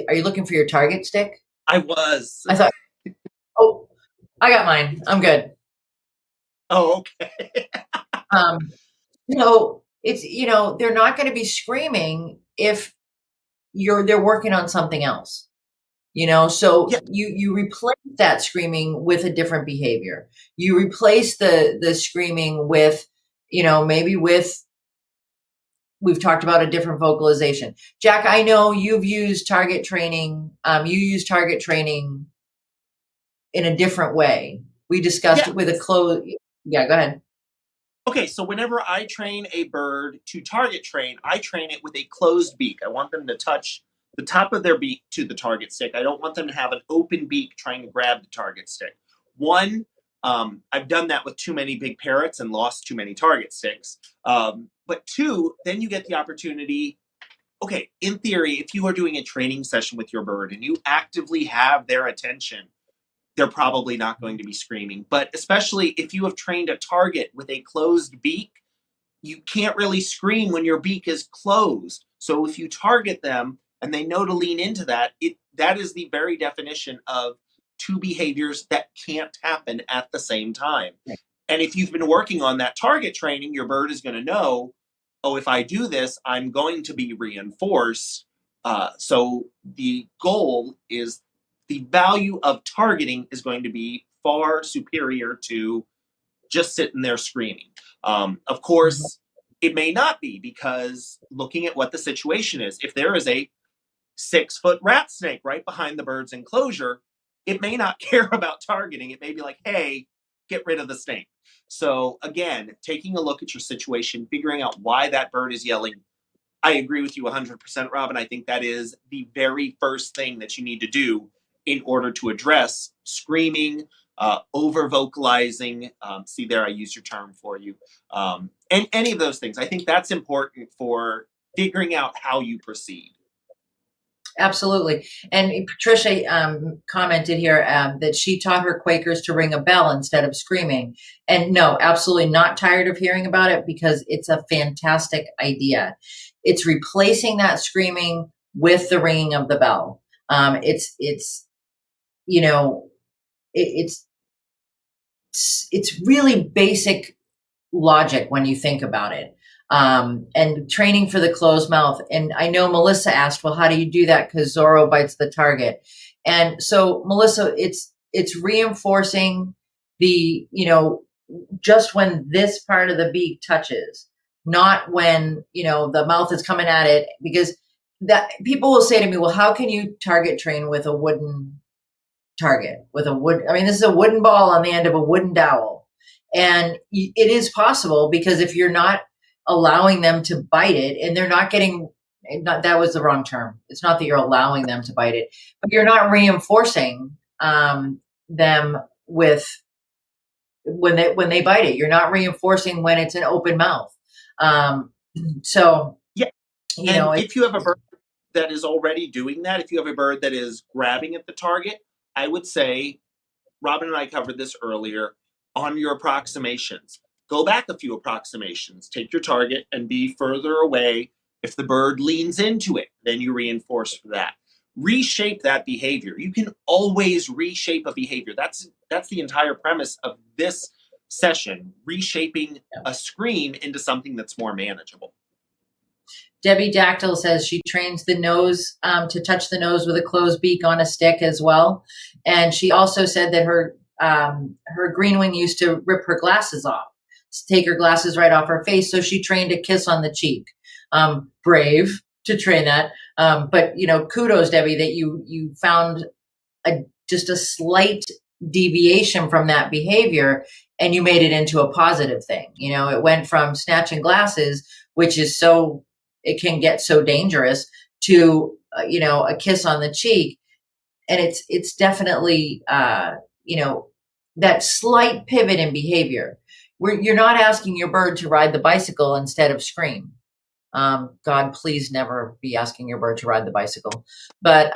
S2: Are you looking for your target stick?
S3: I was.
S2: I thought, oh, I got mine. I'm good.
S3: Oh, okay.
S2: It's, they're not going to be screaming if they're working on something else, so
S3: Yeah.
S2: you replace that screaming with a different behavior. You replace the screaming with, maybe with, we've talked about a different vocalization. Jack, I know you've used target training. You use target training in a different way. We discussed it with a close. Yeah, go ahead.
S3: Okay, so whenever I train a bird to target train, I train it with a closed beak. I want them to touch the top of their beak to the target stick. I don't want them to have an open beak trying to grab the target stick. One, I've done that with too many big parrots and lost too many target sticks. But two, then you get the opportunity. Okay, in theory, if you are doing a training session with your bird and you actively have their attention, they're probably not going to be screaming. But especially if you have trained a target with a closed beak, you can't really scream when your beak is closed. So if you target them and they know to lean into that, that is the very definition of two behaviors that can't happen at the same time.
S2: Right.
S3: And if you've been working on that target training, your bird is going to know, oh, if I do this, I'm going to be reinforced. So the goal is the value of targeting is going to be far superior to just sitting there screaming. Of course, it may not be, because looking at what the situation is, if there is a 6-foot rat snake right behind the bird's enclosure, it may not care about targeting. It may be like, hey, get rid of the snake. So again, taking a look at your situation, figuring out why that bird is yelling. I agree with you 100%, Robin. I think that is the very first thing that you need to do in order to address screaming, over vocalizing. See there, I used your term for you. And any of those things. I think that's important for figuring out how you proceed.
S2: Absolutely. And Patricia commented here that she taught her Quakers to ring a bell instead of screaming. And no, absolutely not tired of hearing about it, because it's a fantastic idea. It's replacing that screaming with the ringing of the bell. It's really basic logic when you think about it. And training for the closed mouth. And I know Melissa asked, well, how do you do that? Because Zorro bites the target. And so, Melissa, it's reinforcing the, just when this part of the beak touches. not when, the mouth is coming at it, because that people will say to me, well, how can you target train with a wooden target, this is a wooden ball on the end of a wooden dowel. And it is possible, because if you're not allowing them to bite it, and they're not getting, that was the wrong term. It's not that you're allowing them to bite it, but you're not reinforcing them with when they bite it. You're not reinforcing when it's an open mouth. So
S3: yeah, if you have a bird that is already doing that, if you have a bird that is grabbing at the target, I would say, Robin and I covered this earlier, on your approximations, go back a few approximations, take your target and be further away. If the bird leans into it, then you reinforce for that. Reshape that behavior. You can always reshape a behavior. That's the entire premise of this session, reshaping a scream into something that's more manageable.
S2: Debbie Dactyl says she trains the nose to touch the nose with a closed beak on a stick as well. And she also said that her greenwing used to rip her glasses off, take her glasses right off her face. So she trained a kiss on the cheek. Brave to train that. But kudos, Debbie, that you found just a slight deviation from that behavior, and you made it into a positive thing. It went from snatching glasses, which is it can get so dangerous, to a kiss on the cheek. And it's definitely that slight pivot in behavior where you're not asking your bird to ride the bicycle instead of scream. God, please never be asking your bird to ride the bicycle, but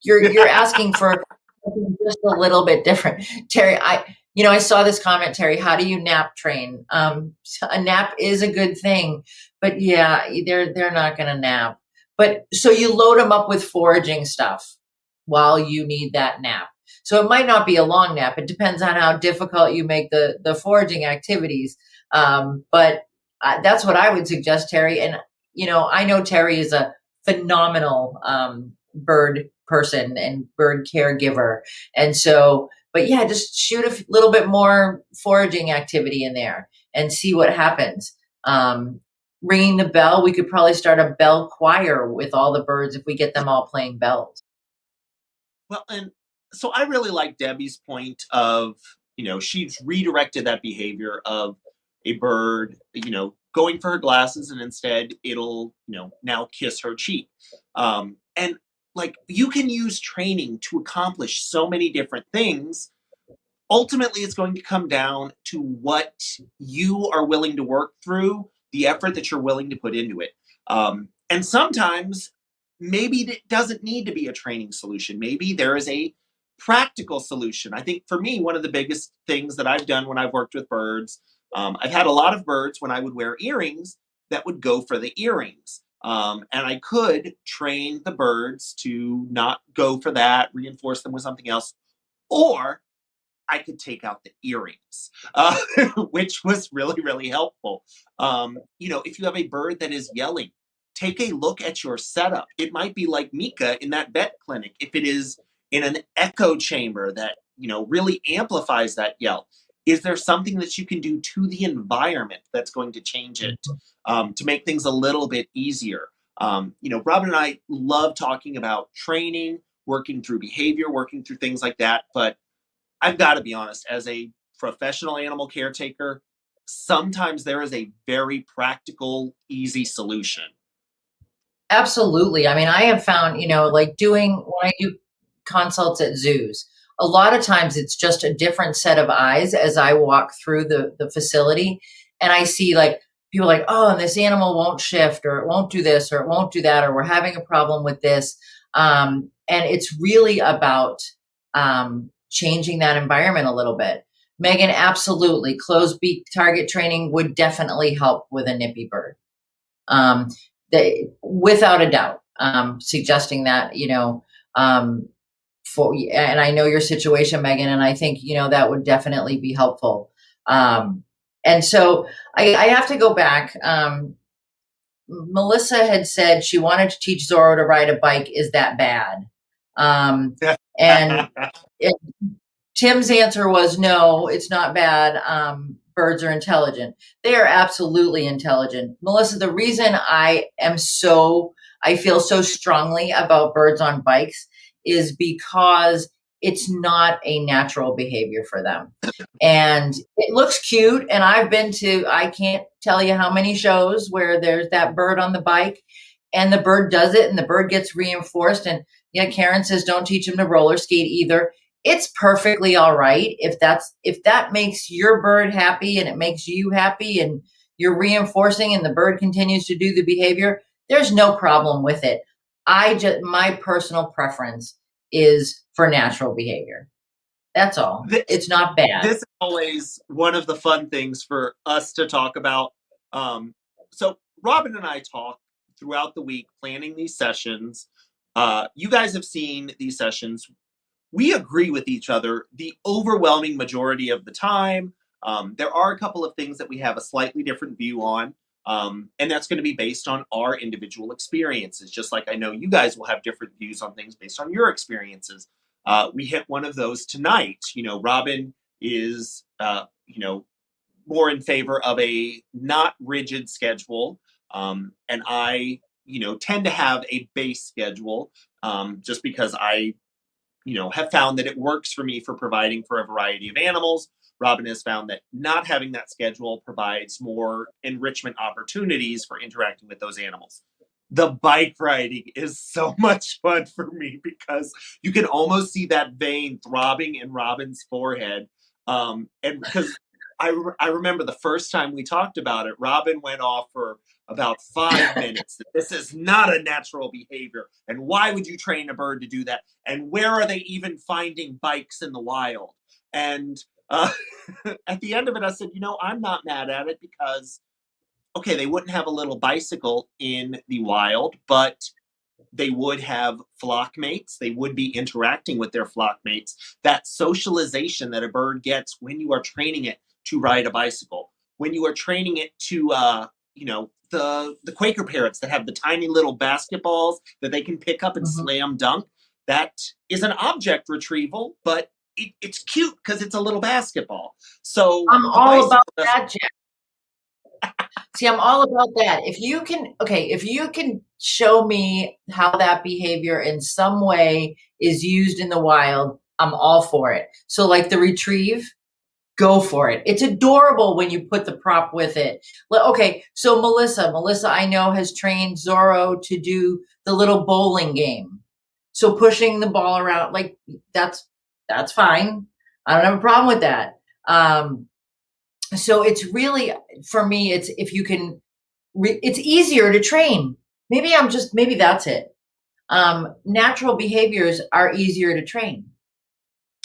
S2: you're asking for something just a little bit different. Terry, I saw this comment, Terry, how do you nap train? A nap is a good thing, but yeah, they're not going to nap. But so you load them up with foraging stuff while you need that nap. So it might not be a long nap. It depends on how difficult you make the foraging activities. But that's what I would suggest, Terry. And, I know Terry is a phenomenal bird person and bird caregiver. And so, but yeah, just shoot a little bit more foraging activity in there and see what happens. Ringing the bell, we could probably start a bell choir with all the birds if we get them all playing bells.
S3: Well, and so I really like Debbie's point of, she's redirected that behavior of a bird, going for her glasses, and instead it'll, now kiss her cheek. And like, you can use training to accomplish so many different things. Ultimately, it's going to come down to what you are willing to work through, the effort that you're willing to put into it. And sometimes maybe it doesn't need to be a training solution. Maybe there is a practical solution. I think for me, one of the biggest things that I've done when I've worked with birds, I've had a lot of birds when I would wear earrings that would go for the earrings. And I could train the birds to not go for that, reinforce them with something else, or I could take out the earrings, which was really, really helpful. If you have a bird that is yelling, take a look at your setup. It might be like Mika in that vet clinic. If it is in an echo chamber that, really amplifies that yell, is there something that you can do to the environment that's going to change it to make things a little bit easier? Robin and I love talking about training, working through behavior, working through things like that. But I've got to be honest, as a professional animal caretaker, sometimes there is a very practical, easy solution.
S2: Absolutely. I mean, I have found, when I do consults at zoos, a lot of times it's just a different set of eyes as I walk through the facility, and I see people oh, and this animal won't shift, or it won't do this, or it won't do that, or we're having a problem with this. And it's really about changing that environment a little bit. Megan, absolutely. Closed beak target training would definitely help with a nippy bird. Without a doubt, suggesting that, and I know your situation, Megan, and I think, that would definitely be helpful. And so I have to go back. Melissa had said she wanted to teach Zorro to ride a bike. Is that bad? And Tim's answer was no, it's not bad. birds are intelligent. They are absolutely intelligent. Melissa, the reason I feel so strongly about birds on bikes is because it's not a natural behavior for them. And it looks cute. And I can't tell you how many shows where there's that bird on the bike and the bird does it and the bird gets reinforced. And yeah, Karen says, don't teach him to roller skate either. It's perfectly all right. If that makes your bird happy and it makes you happy and you're reinforcing and the bird continues to do the behavior, there's no problem with it. My personal preference is for natural behavior. That's all. It's not bad.
S3: This is always one of the fun things for us to talk about. So Robin and I talk throughout the week planning these sessions. You guys have seen these sessions. We agree with each other the overwhelming majority of the time. There are a couple of things that we have a slightly different view on. And that's going to be based on our individual experiences, just like I know you guys will have different views on things based on your experiences. We hit one of those tonight. Robin is, more in favor of a not rigid schedule. And I, tend to have a base schedule just because I, have found that it works for me for providing for a variety of animals. Robin has found that not having that schedule provides more enrichment opportunities for interacting with those animals. The bike riding is so much fun for me because you can almost see that vein throbbing in Robin's forehead. And because I remember the first time we talked about it, Robin went off for about 5 minutes. This is not a natural behavior. And why would you train a bird to do that? And where are they even finding bikes in the wild? And at the end of it, I said, I'm not mad at it because, okay, they wouldn't have a little bicycle in the wild, but they would have flock mates. They would be interacting with their flock mates. That socialization that a bird gets when you are training it to ride a bicycle, when you are training it to, the Quaker parrots that have the tiny little basketballs that they can pick up and slam dunk. That is an object retrieval, but it's cute because it's a little basketball. So
S2: I'm all about that, Jack. See, I'm all about that. If you can show me how that behavior in some way is used in the wild, I'm all for it. So like the retrieve, go for it. It's adorable when you put the prop with it. Okay, so Melissa, I know, has trained Zorro to do the little bowling game. So pushing the ball around, like that's fine. I don't have a problem with that. So it's really, for me, it's if you can, it's easier to train. Maybe that's it. Natural behaviors are easier to train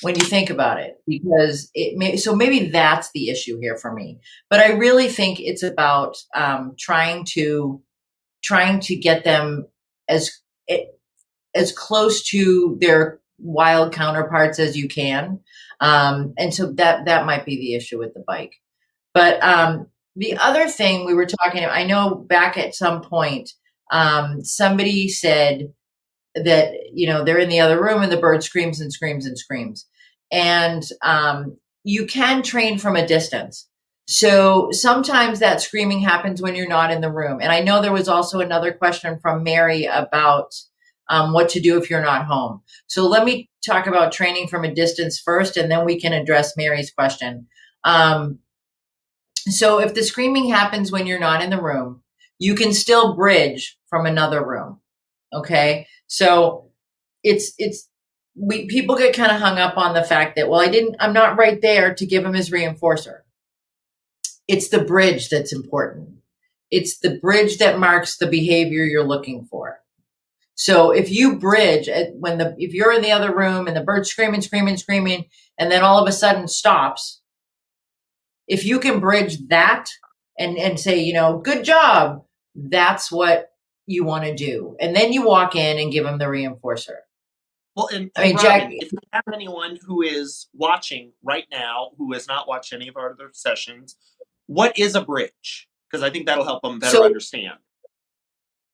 S2: when you think about it, because so maybe that's the issue here for me. But I really think it's about trying to get them as close to their wild counterparts as you can. And so that might be the issue with the bike. But the other thing we were talking about, I know back at some point, somebody said that, they're in the other room and the bird screams and screams and screams. And you can train from a distance. So sometimes that screaming happens when you're not in the room. And I know there was also another question from Mary about what to do if you're not home. So let me talk about training from a distance first, and then we can address Mary's question. So if the screaming happens when you're not in the room, you can still bridge from another room. Okay. So people get kind of hung up on the fact that, well, I'm not right there to give him his reinforcer. It's the bridge that's important. It's the bridge that marks the behavior you're looking for. So if you bridge if you're in the other room and the bird's screaming, and then all of a sudden stops, if you can bridge that and say, good job, that's what you want to do. And then you walk in and give them the reinforcer.
S3: Well, Robin, Jack, if you have anyone who is watching right now who has not watched any of our other sessions, what is a bridge? Because I think that'll help them better understand.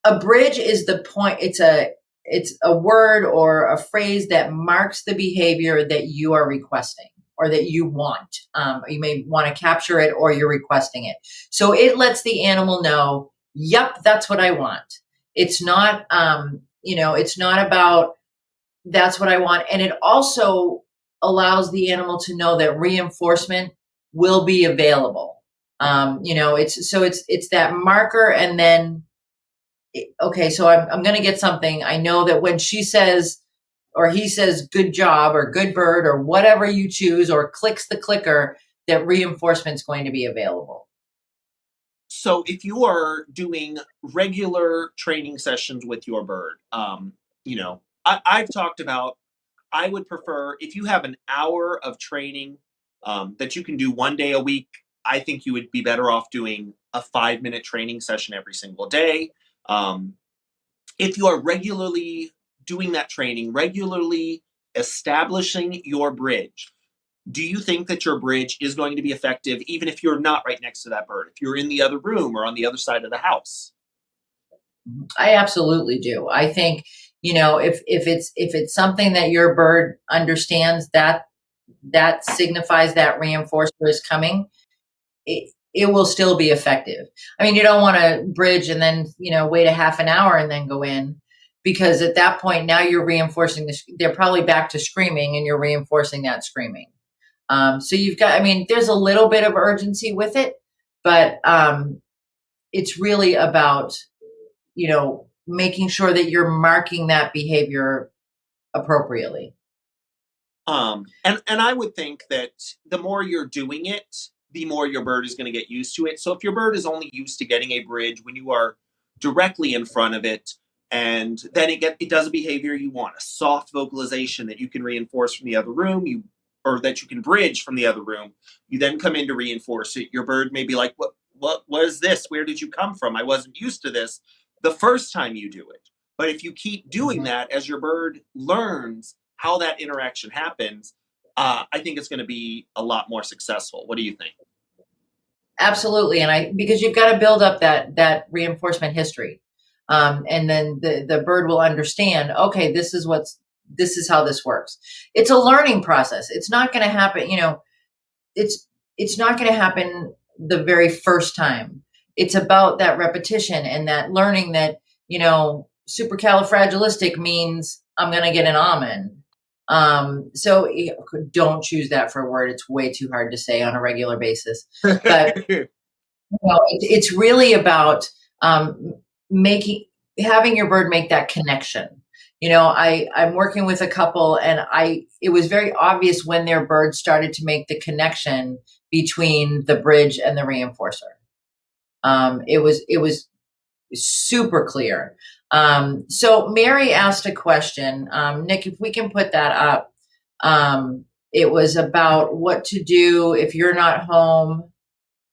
S2: A bridge is the point. It's a word or a phrase that marks the behavior that you are requesting. or that you want. You may want to capture it or you're requesting it. So it lets the animal know, yep, that's what I want. It's not, it's not about that's what I want. And it also allows the animal to know that reinforcement will be available. It's that marker, and then okay, so I'm going to get something. I know that when she says or he says good job or good bird or whatever you choose, or clicks the clicker, that reinforcement's going to be available.
S3: So if you are doing regular training sessions with your bird, I've talked about, I would prefer if you have an hour of training that you can do one day a week. I think you would be better off doing a 5-minute training session every single day. If you are regularly doing that training, regularly establishing your bridge, do you think that your bridge is going to be effective even if you're not right next to that bird, if you're in the other room or on the other side of the house?
S2: I absolutely do. I think, if it's something that your bird understands, that signifies that reinforcer is coming, it will still be effective. I mean, you don't want to bridge and then, wait a half an hour and then go in, because at that point, now you're reinforcing they're probably back to screaming and you're reinforcing that screaming. So you've got, there's a little bit of urgency with it, but it's really about, making sure that you're marking that behavior appropriately.
S3: And I would think that the more you're doing it, the more your bird is going to get used to it. So if your bird is only used to getting a bridge when you are directly in front of it, and then it does a behavior you want, a soft vocalization that you can reinforce from the other room, or that you can bridge from the other room, you then come in to reinforce it. Your bird may be like, what is this? Where did you come from? I wasn't used to this the first time you do it. But if you keep doing that as your bird learns how that interaction happens, I think it's going to be a lot more successful. What do you think?
S2: Absolutely. And because you've got to build up that reinforcement history. And then the bird will understand, okay, this is how this works. It's a learning process. It's not going to happen, it's not going to happen the very first time. It's about that repetition and that learning that, supercalifragilistic means I'm going to get an almond. So don't choose that for a word. It's way too hard to say on a regular basis. But it's really about having your bird make that connection. I'm working with a couple, and it was very obvious when their bird started to make the connection between the bridge and the reinforcer. It was super clear. So Mary asked a question. Nick, if we can put that up. It was about what to do if you're not home.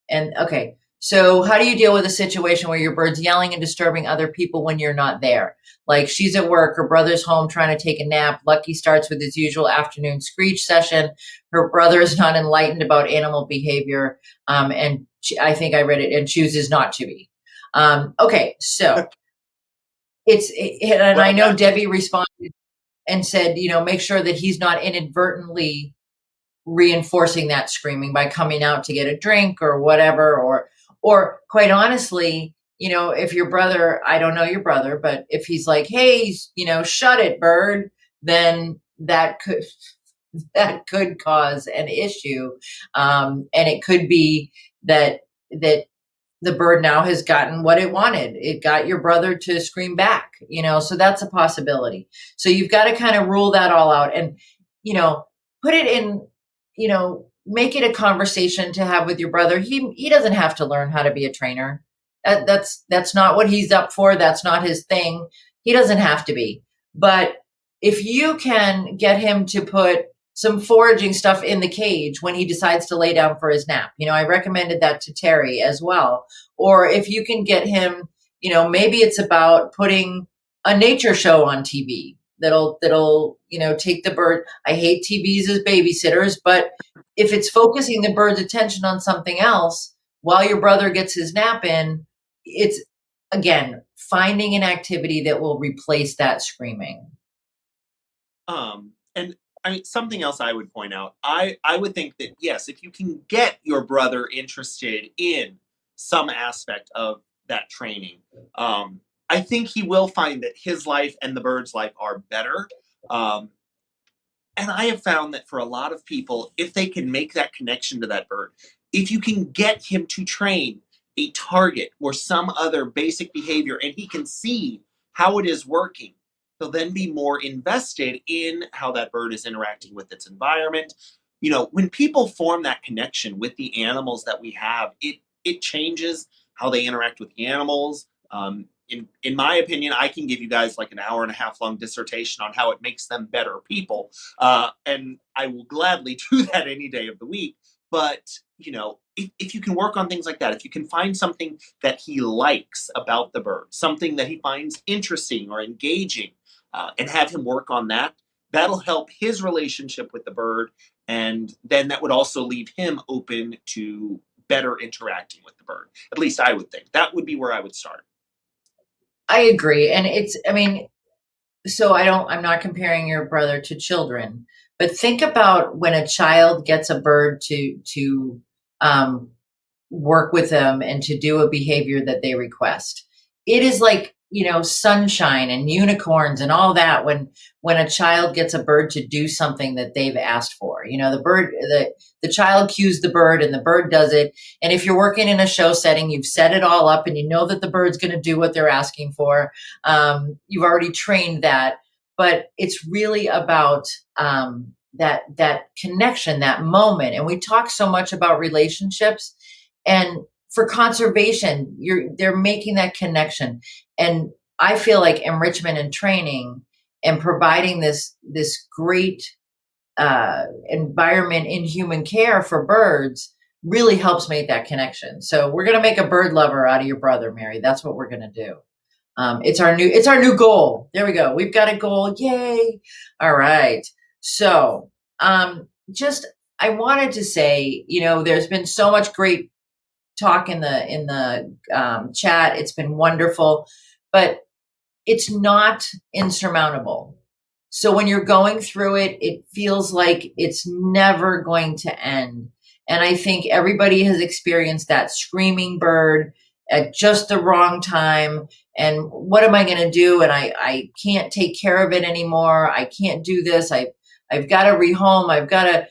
S2: And okay, so how do you deal with a situation where your bird's yelling and disturbing other people when you're not there? Like she's at work, her brother's home trying to take a nap. Lucky starts with his usual afternoon screech session. Her brother is not enlightened about animal behavior. And I think I read it, and chooses not to be. Okay, so and I know Debbie responded and said, make sure that he's not inadvertently reinforcing that screaming by coming out to get a drink or whatever, or quite honestly, if your brother, I don't know your brother, but if he's like, hey, shut it, bird, then that could cause an issue. And it could be that the bird now has gotten what it wanted. It got your brother to scream back, so that's a possibility. So you've got to kind of rule that all out and, put it in, make it a conversation to have with your brother. He doesn't have to learn how to be a trainer. That's not what he's up for. That's not his thing. He doesn't have to be. But if you can get him to put some foraging stuff in the cage when he decides to lay down for his nap, I recommended that to Terry as well. Or if you can get him, maybe it's about putting a nature show on TV that'll take the bird. I hate TVs as babysitters, but if it's focusing the bird's attention on something else while your brother gets his nap in, it's, again, finding an activity that will replace that screaming.
S3: And I mean, something else I would point out. I would think that yes, if you can get your brother interested in some aspect of that training, I think he will find that his life and the bird's life are better. Um, and I have found that for a lot of people, if they can make that connection to that bird, if you can get him to train a target or some other basic behavior and he can see how it is working, he'll then be more invested in how that bird is interacting with its environment. When people form that connection with the animals that we have, it changes how they interact with the animals. In my opinion, I can give you guys like an hour and a half long dissertation on how it makes them better people. And I will gladly do that any day of the week. But, if you can work on things like that, if you can find something that he likes about the bird, something that he finds interesting or engaging, and have him work on that, that'll help his relationship with the bird. And then that would also leave him open to better interacting with the bird. At least I would think that would be where I would start.
S2: I agree. And I mean, so I'm not comparing your brother to children, but think about when a child gets a bird to um, work with them and to do a behavior that they request. It is like, sunshine and unicorns and all that when a child gets a bird to do something that they've asked for. The child cues the bird and the bird does it. And if you're working in a show setting, you've set it all up and you know that the bird's going to do what they're asking for. You've already trained that, but it's really about that connection, that moment. And we talk so much about relationships, and for conservation, they're making that connection. And I feel like enrichment and training and providing this great environment in human care for birds really helps make that connection. So we're going to make a bird lover out of your brother, Mary. That's what we're going to do. It's our new goal. There we go. We've got a goal. Yay. All right. So I wanted to say, there's been so much great talk in the chat. It's been wonderful, but it's not insurmountable. So when you're going through it, it feels like it's never going to end. And I think everybody has experienced that screaming bird at just the wrong time. And what am I going to do? And I can't take care of it anymore. I can't do this. I've got to rehome. I've got to,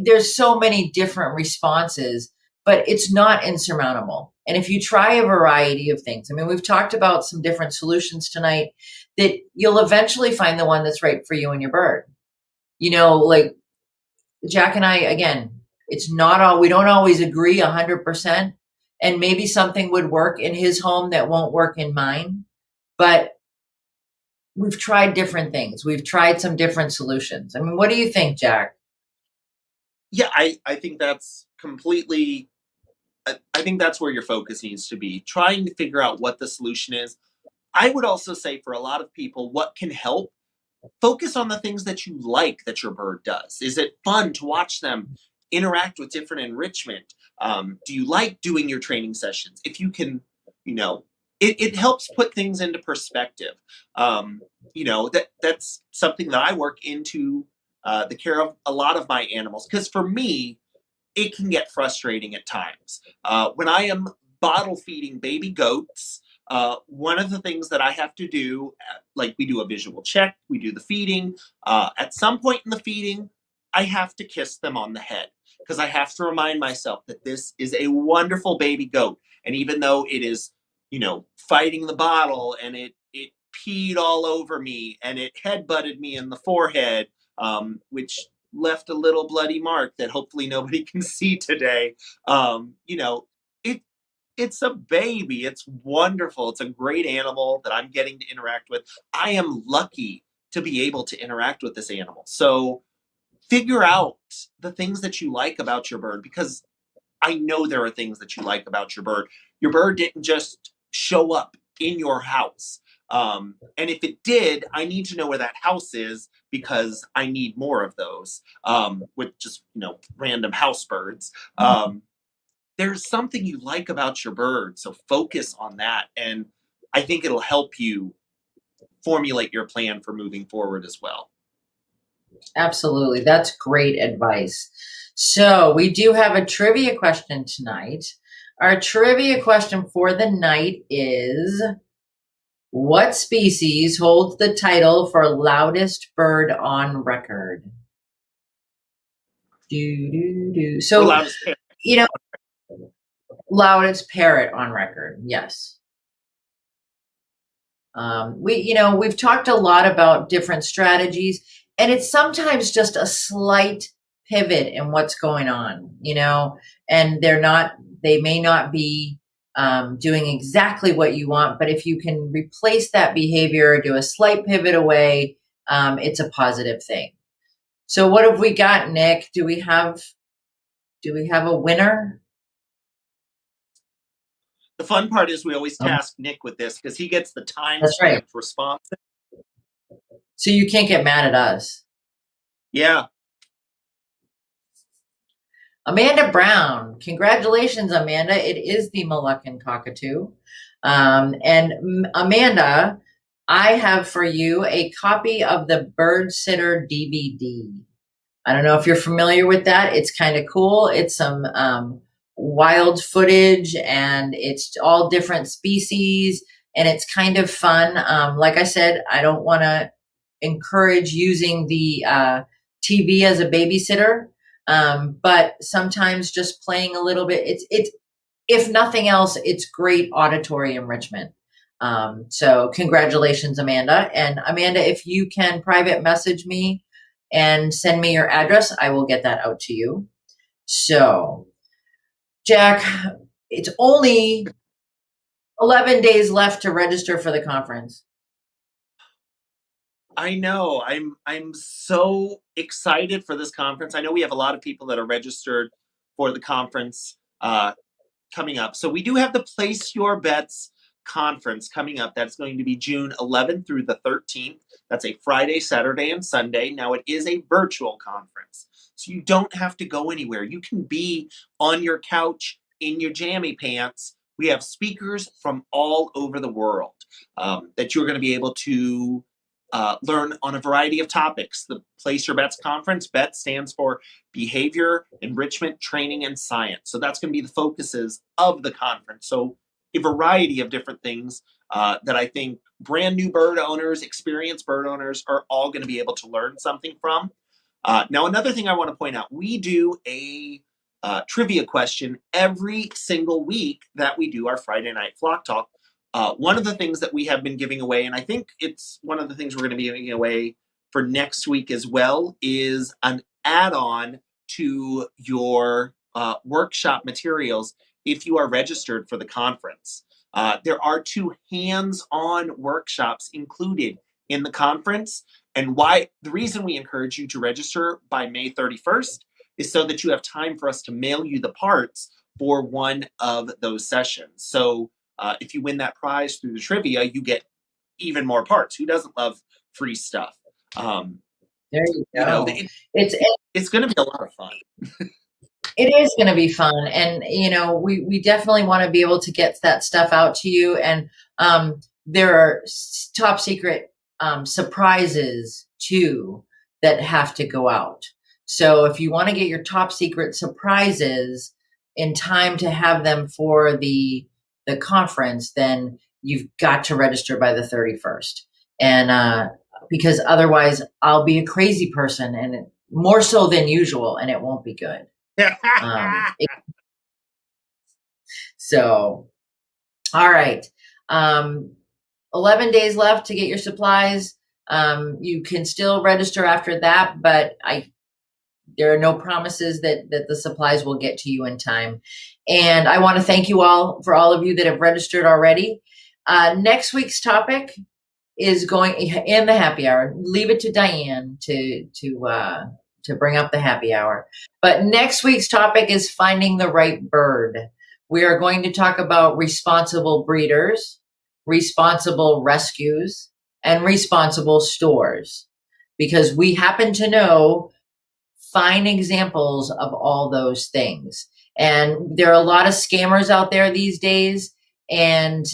S2: there's so many different responses, but it's not insurmountable. And if you try a variety of things, I mean, we've talked about some different solutions tonight, that you'll eventually find the one that's right for you and your bird. Like Jack and I, again, it's not all, we don't always agree 100%. And maybe something would work in his home that won't work in mine, but we've tried different things. We've tried some different solutions. I mean, what do you think, Jack?
S3: Yeah, I think that's completely, I think that's where your focus needs to be, trying to figure out what the solution is. I would also say for a lot of people, what can help, focus on the things that you like that your bird does. Is it fun to watch them interact with different enrichment? Do you like doing your training sessions? If you can, it helps put things into perspective. That's something that I work into the care of a lot of my animals. Because for me, it can get frustrating at times. When I am bottle feeding baby goats, one of the things that I have to do, like we do a visual check, we do the feeding. At some point in the feeding, I have to kiss them on the head because I have to remind myself that this is a wonderful baby goat. And even though it is, fighting the bottle and it peed all over me and it headbutted me in the forehead, which left a little bloody mark that hopefully nobody can see today. It's a baby. It's wonderful. It's a great animal that I'm getting to interact with. I am lucky to be able to interact with this animal. So figure out the things that you like about your bird, because I know there are things that you like about your bird. Your bird didn't just show up in your house. And if it did, I need to know where that house is because I need more of those, with just, random house birds. There's something you like about your bird, so focus on that. And I think it'll help you formulate your plan for moving forward as well.
S2: Absolutely. That's great advice. So we do have a trivia question tonight. Our trivia question for the night is, what species holds the title for loudest bird on record?
S3: Or
S2: So,
S3: loudest parrot.
S2: you know, loudest parrot on record. Yes. We've talked a lot about different strategies, and it's sometimes just a slight pivot in what's going on, and they may not be doing exactly what you want, but if you can replace that behavior, do a slight pivot away, it's a positive thing. So what have we got, Nick? Do we have a winner?
S3: The fun part is we always task Nick with this because he gets the
S2: That's right.
S3: time-stamped response.
S2: So you can't get mad at us.
S3: Yeah.
S2: Amanda Brown. Congratulations, Amanda. It is the Moluccan cockatoo. And Amanda, I have for you a copy of the Bird Sitter DVD. I don't know if you're familiar with that. It's kind of cool. It's some wild footage, and it's all different species, and it's kind of fun. Like I said, I don't want to encourage using the TV as a babysitter, but sometimes just playing a little bit, it's if nothing else, it's great auditory enrichment. So congratulations, Amanda. And Amanda, if you can private message me and send me your address, I will get that out to you. So, Jack, it's only 11 days left to register for the conference.
S3: I know. I'm so excited for this conference. I know we have a lot of people that are registered for the conference coming up. So we do have the Place Your Bets conference coming up. That's going to be June 11th through the 13th. That's a Friday, Saturday, and Sunday. Now, it is a virtual conference, so you don't have to go anywhere. You can be on your couch in your jammy pants. We have speakers from all over the world that you're going to be able to learn on a variety of topics. The Place Your Bets conference, BET stands for Behavior, Enrichment, Training, and Science. So that's going to be the focuses of the conference. So a variety of different things that I think brand new bird owners, experienced bird owners are all going to be able to learn something from. Now, another thing I want to point out, we do a trivia question every single week that we do our Friday night Flock Talk. One of the things that we have been giving away, and I think it's one of the things we're going to be giving away for next week as well, is an add-on to your workshop materials if you are registered for the conference. There are 2 hands-on workshops included in the conference, and the reason we encourage you to register by May 31st is so that you have time for us to mail you the parts for one of those sessions. So if you win that prize through the trivia, you get even more parts. Who doesn't love free stuff?
S2: There you go.
S3: It's going to be a lot of fun.
S2: It is going to be fun. And, we definitely want to be able to get that stuff out to you. And there are top secret surprises, too, that have to go out. So if you want to get your top secret surprises in time to have them for the conference, then you've got to register by the 31st. And because otherwise I'll be a crazy person, and more so than usual, and it won't be good. So, all right. 11 days left to get your supplies. You can still register after that, but there are no promises that the supplies will get to you in time. And I want to thank you all for all of you that have registered already. Next week's topic is going in the happy hour. Leave it to Diane to bring up the happy hour. But next week's topic is finding the right bird. We are going to talk about responsible breeders, responsible rescues, and responsible stores, because we happen to know fine examples of all those things. And there are a lot of scammers out there these days. And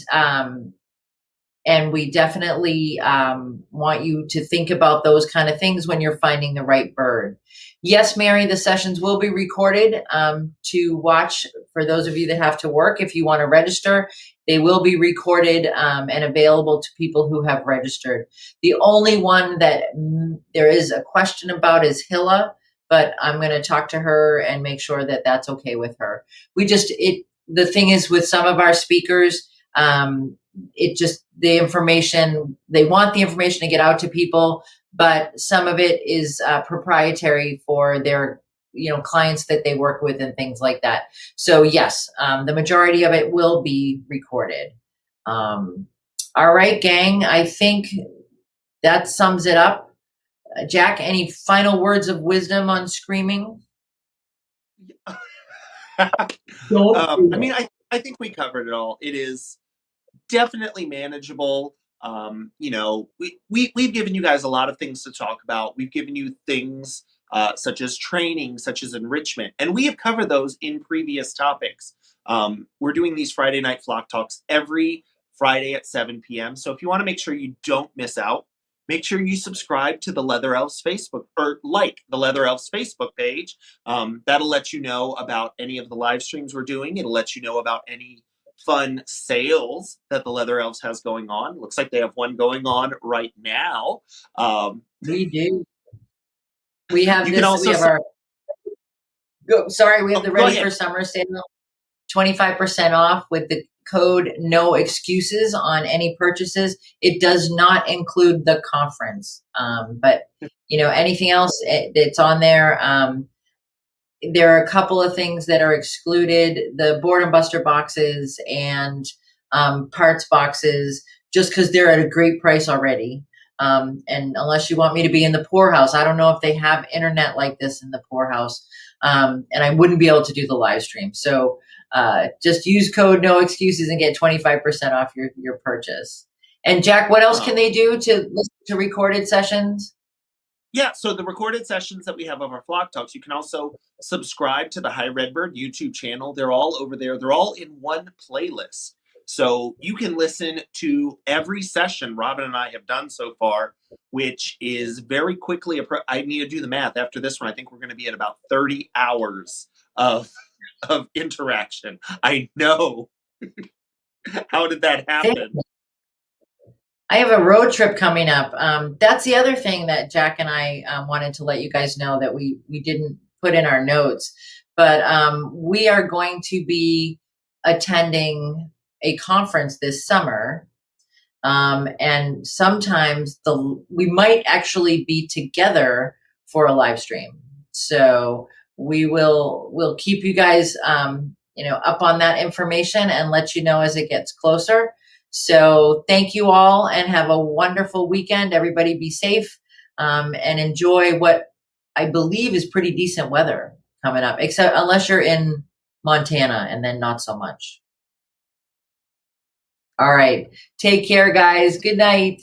S2: And we definitely want you to think about those kind of things when you're finding the right bird. Yes, Mary, the sessions will be recorded to watch for those of you that have to work. If you want to register, they will be recorded and available to people who have registered. The only one that there is a question about is Hilla, but I'm going to talk to her and make sure that that's okay with her. The thing is with some of our speakers, the information, they want the information to get out to people, but some of it is proprietary for their clients that they work with and things like that. So yes, the majority of it will be recorded. All right, gang, I think that sums it up. Jack, any final words of wisdom on screaming?
S3: I mean, I think we covered it all. It is definitely manageable. We've given you guys a lot of things to talk about. We've given you things such as training, such as enrichment, and we have covered those in previous topics. We're doing these Friday night flock talks every Friday at 7 p.m. So if you want to make sure you don't miss out, make sure you subscribe to the Leather Elves Facebook, or like the Leather Elves Facebook page. That'll let you know about any of the live streams we're doing. It'll let you know about any fun sales that the Leather Elves has going on. Looks like they have one going on right now.
S2: We do. We have
S3: you
S2: this.
S3: Can also
S2: we have our. We have the Ready for Summer sale, 25% off with the code No Excuses on any purchases. It does not include the conference, but anything else that's on there. There are a couple of things that are excluded: the Boredom Buster boxes and parts boxes, just because they're at a great price already. And unless you want me to be in the poorhouse, I don't know if they have internet like this in the poorhouse, and I wouldn't be able to do the live stream. So just use code No Excuses and get 25% off your purchase. And Jack, what else can they do to listen to recorded sessions?
S3: Yeah, so the recorded sessions that we have of our Flock Talks, you can also subscribe to the High Redbird YouTube channel. They're all over there. They're all in one playlist. So you can listen to every session Robin and I have done so far, which is very quickly. I need to do the math. After this one, I think we're going to be at about 30 hours of interaction. I know. How did that happen?
S2: I have a road trip coming up. That's the other thing that Jack and I wanted to let you guys know that we didn't put in our notes. But we are going to be attending a conference this summer. And sometimes we might actually be together for a live stream. So we'll keep you guys up on that information and let you know as it gets closer. So thank you all and have a wonderful weekend. Everybody be safe and enjoy what I believe is pretty decent weather coming up, except unless you're in Montana, and then not so much. All right. Take care, guys. Good night.